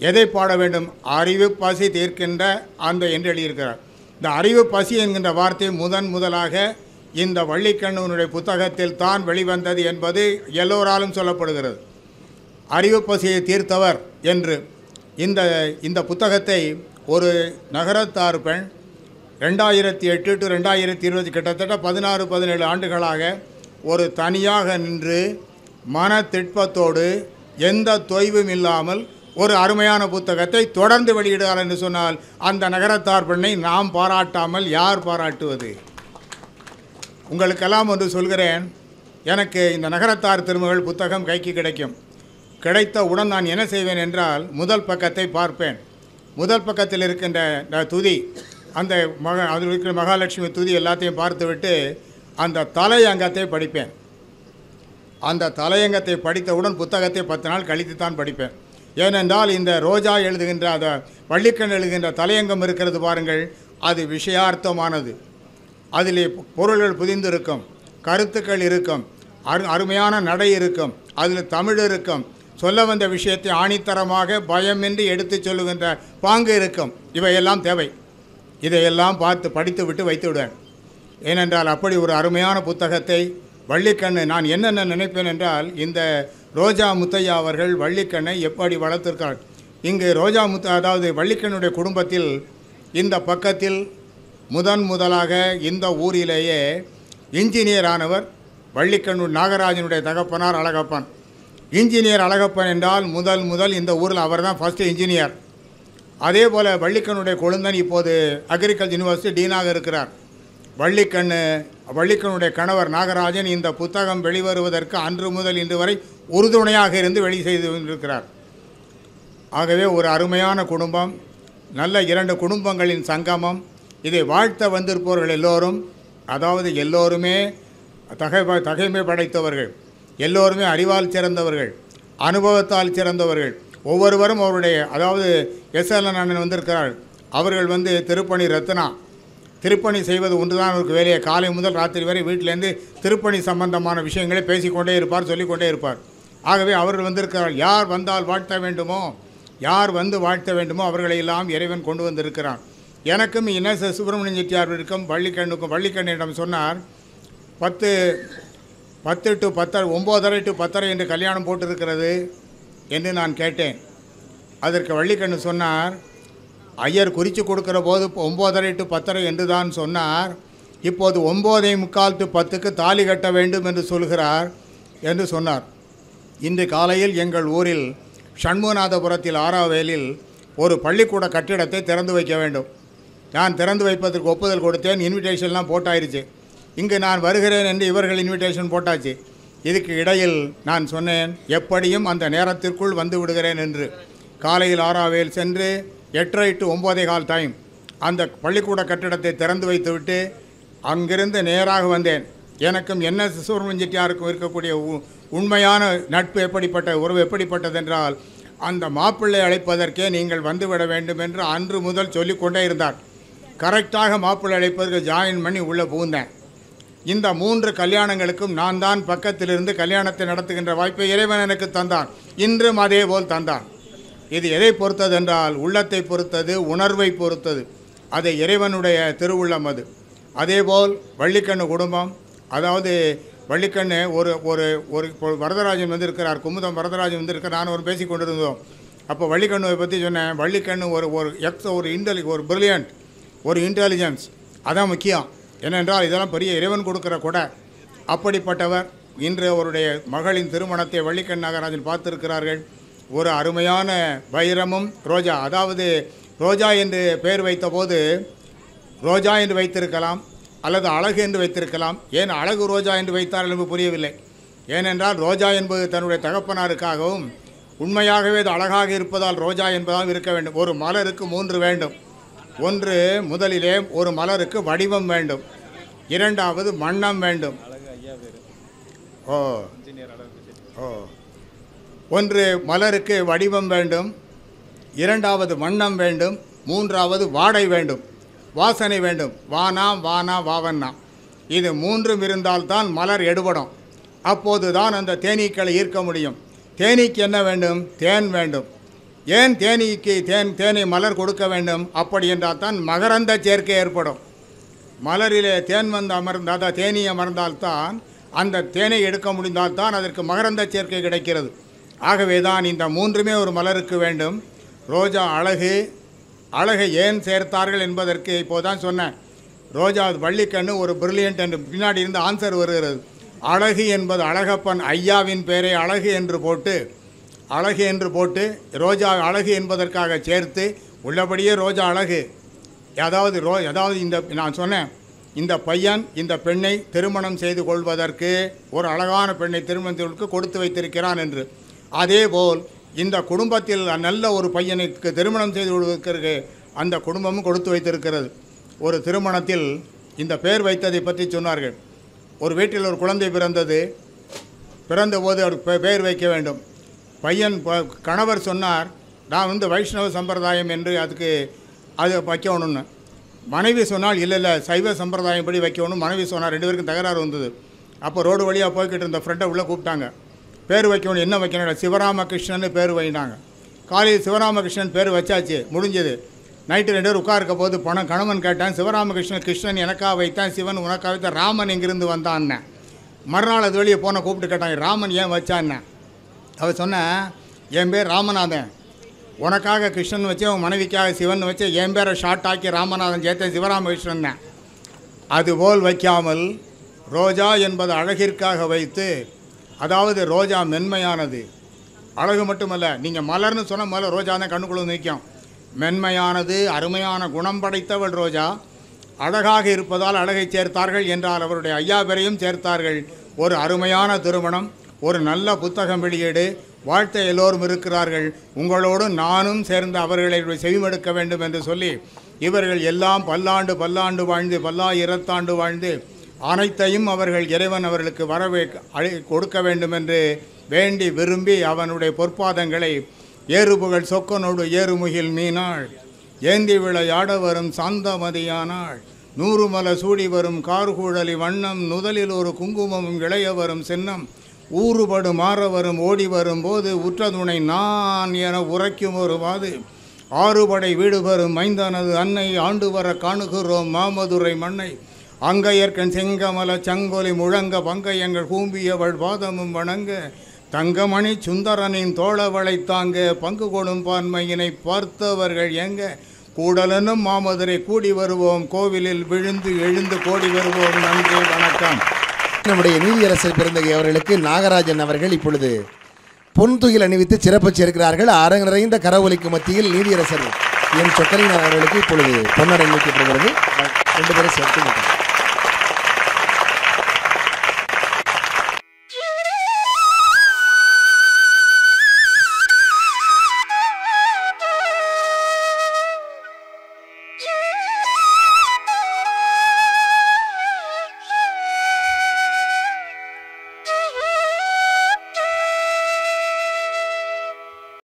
எதை பாட வேண்டும்? அறிவு பசி தீர்க்கின்ற அந்த என்று எழுதியிருக்கிறார். இந்த அறிவு பசி என்கின்ற வார்த்தை முதலாக இந்த வள்ளிக்கண்ணனுடைய புத்தகத்தில் தான் வெளிவந்தது என்பது எல்லோராலும் சொல்லப்படுகிறது. அறிவு பசியை தீர்த்தவர் என்று இந்த புத்தகத்தை ஒரு நகரத்தார் பெண் 2008 to 2020 கிட்டத்தட்ட 16-17 ஆண்டுகளாக ஒரு தனியாக நின்று மன திட்பத்தோடு எந்த தொய்வும் இல்லாமல் ஒரு அருமையான புத்தகத்தை தொடர்ந்து வெளியிடுகிறார் என்று சொன்னால் அந்த நகரத்தார் பெண்ணை நாம் பாராட்டாமல் யார் பாராட்டுவது? உங்களுக்கெல்லாம் ஒன்று சொல்கிறேன், எனக்கு இந்த நகரத்தார் திருமகள் புத்தகம் கைக்கு கிடைத்தவுடன் நான் என்ன செய்வேன் என்றால் முதல் பக்கத்தை பார்ப்பேன். முதல் பக்கத்தில் இருக்கின்ற துதி, அந்த அதில் இருக்கிற மகாலட்சுமி துதி எல்லாத்தையும் பார்த்துவிட்டு அந்த தலை அங்கத்தை படிப்பேன். அந்த தலையங்கத்தை படித்தவுடன் புத்தகத்தை 10 நாள் கழித்து தான் படிப்பேன். ஏனென்றால் இந்த ரோஜா எழுதுகின்ற அந்த வள்ளிக்கண் எழுதுகின்ற தலையங்கம் இருக்கிறது பாருங்கள், அது விஷயார்த்தமானது. அதிலே பொருள்கள் புதிந்திருக்கும், கருத்துக்கள் இருக்கும், அருமையான நடை இருக்கும், அதில் தமிழ் இருக்கும், சொல்ல வந்த விஷயத்தை ஆணித்தரமாக பயமின்றி எடுத்து சொல்லுகின்ற பாங்கு இருக்கும். இவையெல்லாம் தேவை. இதையெல்லாம் பார்த்து படித்து விட்டு வைத்து விடுவேன். ஏனென்றால் அப்படி ஒரு அருமையான புத்தகத்தை வள்ளிக்கண்ணு, நான் என்னென்ன நினைப்பேன் என்றால், இந்த ரோஜா முத்தையா அவர்கள் வள்ளிக்கண்ணை எப்படி வளர்த்திருக்கிறார். இங்கு ரோஜா அதாவது வள்ளிக்கண்ணுடைய குடும்பத்தில் இந்த பக்கத்தில் முதலாக இந்த ஊரிலேயே இன்ஜினியர் ஆனவர் வள்ளிக்கண்ணு நாகராஜனுடைய தகப்பனார் அழகப்பன். இன்ஜினியர் அழகப்பன் என்றால் முதல் இந்த ஊரில் அவர் தான் ஃபஸ்ட்டு இன்ஜினியர். அதே போல் வள்ளிக்கண்ணுடைய கொழுந்தன் இப்போது அக்ரிகல்ச்சர் யூனிவர்சிட்டி டீனாக இருக்கிறார். வள்ளிக்கண்ணுடைய கணவர் நாகராஜன் இந்த புத்தகம் வெளிவருவதற்கு அன்று முதல் இன்று வரை உறுதுணையாக இருந்து வெளி செய்து கொண்டிருக்கிறார். ஆகவே ஒரு அருமையான குடும்பம், நல்ல 2 குடும்பங்களின் சங்கமம். இதை வாழ்த்த வந்திருப்பவர்கள் எல்லோரும், அதாவது எல்லோருமே தகைமை படைத்தவர்கள், எல்லோருமே அறிவால் சிறந்தவர்கள், அனுபவத்தால் சிறந்தவர்கள். ஒவ்வொருவரும் அவருடைய, அதாவது எஸ்எல் அண்ணன் வந்திருக்கிறார். அவர்கள் திருப்பணி ரத்னா, திருப்பணி செய்வது ஒன்றுதான் அவருக்கு வேலையை. காலை முதல் ராத்திரி வரை வீட்டிலேருந்து திருப்பணி சம்பந்தமான விஷயங்களை பேசிக்கொண்டே இருப்பார், சொல்லிக்கொண்டே இருப்பார். ஆகவே அவர்கள் வந்திருக்கிறார்கள். யார் வந்தால் வாழ்த்த வேண்டுமோ, யார் வாழ்த்த வேண்டுமோ அவர்களையெல்லாம் இறைவன் கொண்டு வந்திருக்கிறான். எனக்கும் இனஸ் சுப்பிரமணியன் செட்டியாருக்கும் வள்ளிக்கண்ணிடம் சொன்னார், 10 to 10, 9:30 to 10 என்று கல்யாணம் போட்டிருக்கிறது என்று நான் கேட்டேன். அதற்கு வள்ளிக்கண்ணு சொன்னார், ஐயர் குறித்து கொடுக்கிற போது 9:30 to 10 என்று தான் சொன்னார். இப்போது 9:45 to 10க்கு தாலி கட்ட வேண்டும் என்று சொல்கிறார் என்று சொன்னார். இன்று காலையில் எங்கள் ஊரில் சண்முகநாதபுரத்தில் 6ஆம் வேலில் ஒரு பள்ளிக்கூட கட்டிடத்தை திறந்து வைக்க வேண்டும். நான் திறந்து வைப்பதற்கு ஒப்புதல் கொடுத்தேன். இன்விடேஷன்லாம் போட்டாயிருச்சு. இங்கு நான் வருகிறேன் என்று இவர்கள் இன்விடேஷன் போட்டாச்சு. இதுக்கு இடையில் நான் சொன்னேன், எப்படியும் அந்த நேரத்திற்குள் வந்து விடுகிறேன் என்று. காலையில் 6ஆம் வேல் சென்று 8:30 to 9:15 டைம் அந்த பள்ளிக்கூட கட்டிடத்தை திறந்து வைத்துவிட்டு அங்கிருந்து நேராக வந்தேன். எனக்கும் என்எஸ் சுப்பிரமணியன் செட்டியாருக்கும் இருக்கக்கூடிய உண்மையான நட்பு எப்படிப்பட்ட உறவு எப்படிப்பட்டதென்றால், அந்த மாப்பிள்ளை அழைப்பதற்கே நீங்கள் வந்துவிட வேண்டும் என்று அன்று முதல் சொல்லிக்கொண்டே இருந்தார். கரெக்டாக மாப்பிள்ளை அழைப்பதற்கு ஜாயின் பண்ணி உள்ளே புகுந்தேன். இந்த 3 கல்யாணங்களுக்கும் நான் தான் பக்கத்திலிருந்து கல்யாணத்தை நடத்துகின்ற வாய்ப்பை இறைவன் எனக்கு தந்தான். இன்றும் அதே போல் தந்தான். இது எதை பொறுத்தது என்றால், உள்ளத்தை பொறுத்தது, உணர்வை பொறுத்தது. அதை இறைவனுடைய திருவுள்ளம் அது. அதேபோல் வள்ளிக்கண்ணு குடும்பம், அதாவது வள்ளிக்கண்ணு ஒரு வரதராஜன் வந்திருக்கிறார், குமுதம் வரதராஜன் வந்திருக்கிறார். நான் பேசி கொண்டிருந்தோம். அப்போ வள்ளிக்கண்ணுவை பற்றி சொன்னேன். வள்ளிக்கண்ணு ஒரு பிரில்லியன்ட், ஒரு இன்டெலிஜென்ஸ், அதான் முக்கியம். ஏனென்றால் இதெல்லாம் பெரிய இறைவன் கொடுக்குற கொடை. அப்படிப்பட்டவர். இன்று அவருடைய மகளின் திருமணத்தை வள்ளிக்கண் நாகராஜன் பார்த்திருக்கிறார்கள். ஒரு அருமையான வைரமும் ரோஜா, அதாவது ரோஜா என்று பெயர் வைத்தபோது ரோஜா என்று வைத்திருக்கலாம், அல்லது அழகு என்று வைத்திருக்கலாம். ஏன் அழகு ரோஜா என்று வைத்தார்கள் என்று புரியவில்லை. ஏனென்றால் ரோஜா என்பது தன்னுடைய தகப்பனாருக்காகவும், உண்மையாகவே அது அழகாக இருப்பதால் ரோஜா என்பதால் இருக்க வேண்டும். ஒரு மலருக்கு 3 வேண்டும். ஒன்று, முதலிலே ஒரு மலருக்கு வடிவம் வேண்டும், இரண்டாவது வண்ணம் வேண்டும். ஒன்று மலருக்கு வடிவம் வேண்டும், இரண்டாவது வண்ணம் வேண்டும், மூன்றாவது வாடை வேண்டும், வாசனை வேண்டும். வானா வாவண்ணா, இது 3 இருந்தால்தான் மலர் எடுபடும். அப்போது தான் அந்த தேனீக்களை ஈர்க்க முடியும். தேனீக்கு என்ன வேண்டும்? தேன் வேண்டும். ஏன் தேனீக்கு தேனை மலர் கொடுக்க வேண்டும்? அப்படி என்றால் தான் மகரந்த சேர்க்கை ஏற்படும். மலரிலே தேன் அமர்ந்தால், தேனீ அமர்ந்தால்தான் அந்த தேனை எடுக்க முடிந்தால்தான் அதற்கு மகரந்த சேர்க்கை கிடைக்கிறது. ஆகவே தான் இந்த 3மே ஒரு மலருக்கு வேண்டும். ரோஜா அழகை ஏன் சேர்த்தார்கள் என்பதற்கு இப்போதான் சொன்னேன். ரோஜா வள்ளிக்கண்ணு ஒரு பிரில்லியன்ட் என்று பின்னாடி இருந்து ஆன்சர் வருகிறது. அழகு என்பது அழகப்பன் ஐயாவின் பெயரை அழகு என்று போட்டு ரோஜா அழகு என்பதற்காக சேர்த்து உள்ளபடியே ரோஜா அழகு. அதாவது இந்த நான் சொன்னேன், இந்த பையன் இந்த பெண்ணை திருமணம் செய்து கொள்வதற்கு, ஒரு அழகான பெண்ணை திருமணத்திற்கு கொடுத்து வைத்திருக்கிறான் என்று. அதேபோல் இந்த குடும்பத்தில் நல்ல ஒரு பையனுக்கு திருமணம் செய்து கொள்வதற்கு அந்த குடும்பமும் கொடுத்து வைத்திருக்கிறது. ஒரு திருமணத்தில் இந்த பெயர் வைத்ததை பற்றி சொன்னார்கள். ஒரு வீட்டில் ஒரு குழந்தை பிறந்தது. பிறந்தபோது அவர் பெயர் வைக்க வேண்டும். கணவர் சொன்னார், நான் வைஷ்ணவ சம்பிரதாயம் என்று அதுக்கு அது வைக்கணும்னு. மனைவி சொன்னால் இல்லை சைவ சம்பிரதாயம் படி வைக்கணும். மனைவி சொன்னார், 2 பேருக்கும் தகராறு வந்தது. அப்போ ரோடு வழியாக போய்கிட்டு இருந்த ஃப்ரெண்டை உள்ளே கூப்பிட்டாங்க. பேர் வைக்கணும், என்ன வைக்கணும்? சிவராமகிருஷ்ணன் பேர் வைனாங்க. காலையில் சிவராமகிருஷ்ணன் பேர் வச்சாச்சு, முடிஞ்சது. நைட்டு 2 பேர் உட்காருக்க போது கணவன் கேட்டான், சிவராமகிருஷ்ணன் கிருஷ்ணன் எனக்காக வைத்தான், சிவன் உனக்காக வைத்தான், ராமன் எங்கிருந்து வந்தான்னு. மறுநாள் அது வெளியே போன கூப்பிட்டு கேட்டாங்க, ராமன் ஏன் வச்சான்னு. அவர் சொன்னேன், என் பேர் ராமநாதன், உனக்காக கிருஷ்ணன் வச்சு உன் மனைவிக்காக சிவன் வச்சு என் பேரை ஷார்ட் ஆக்கி ராமநாதன் சேர்த்தேன் சிவராமகிருஷ்ணன். அதுபோல் வைக்காமல் ரோஜா என்பது அழகிற்காக வைத்து, அதாவது ரோஜா மென்மையானது, அழகு மட்டுமல்ல, நீங்கள் மலர்னு சொன்ன முதல்ல ரோஜா தான் கண்ணுக்குள்ள நிற்கும். மென்மையானது, அருமையான குணம் படைத்தவள் ரோஜா. அழகாக இருப்பதால் அழகை சேர்த்தார்கள் என்றால் அவருடைய ஐயா பேரையும் சேர்த்தார்கள். ஒரு அருமையான திருமணம், ஒரு நல்ல புத்தகம் வெளியீடு, வாழ்த்த எல்லோரும் இருக்கிறார்கள். உங்களோடு நானும் சேர்ந்து அவர்களை செவிமடுக்க வேண்டும் என்று சொல்லி இவர்கள் எல்லாம் பல்லாண்டு பல்லாண்டு வாழ்ந்து 1000 வாழ்ந்து அனைத்தையும் அவர்கள் இறைவன் அவர்களுக்கு வரவே கொடுக்க வேண்டும் என்று வேண்டி விரும்பி அவனுடைய பொற்பாதங்களை ஏறுபுகழ் சொக்கனோடு ஏறுமுகில் மீனாள் ஏந்தி விளையாட வரும் சாந்தமதியானாள் 100 மல சூடி வரும் கார்கூழலி வண்ணம் நுதலில் ஒரு குங்குமமும் இளைய வரும் சின்னம் ஊறுபடு மாற வரும் ஓடி வரும் போது உற்றதுணை நான் என உரைக்கும் ஒரு வாது 6 படை வீடு வரும் மைந்தனது அன்னை ஆண்டு வர காணுகிறோம் மாமதுரை மண்ணை அங்கையற்கண் செங்கமல சங்கொலி முழங்க பங்கையங்கள் கூம்பியவள் பாதமும் வணங்க தங்கமணி சுந்தரனின் தோளவளை தாங்க பங்கு கொடும் பான்மையினை பார்த்தவர்கள் எங்க கூடலனும் மாமதுரை கூடி வருவோம் கோவிலில் விழுந்து எழுந்து கோடி வருவோம். நன்றி, வணக்கம். நம்முடைய நீதியரசர் பெருந்தகை அவர்களுக்கு நாகராஜன் அவர்கள் இப்பொழுது பொன்துயில் அணிவித்து சிறப்பு சேர்க்கிறார்கள். அரங்கு நிறைந்த கரவொலிக்கு மத்தியில் நீதியரசர் என் சொக்கலிங்கன் அவர்களுக்கு இப்பொழுது பொன்னடை நீக்கப்படுகிறது. 2 பேரும் சேர்த்து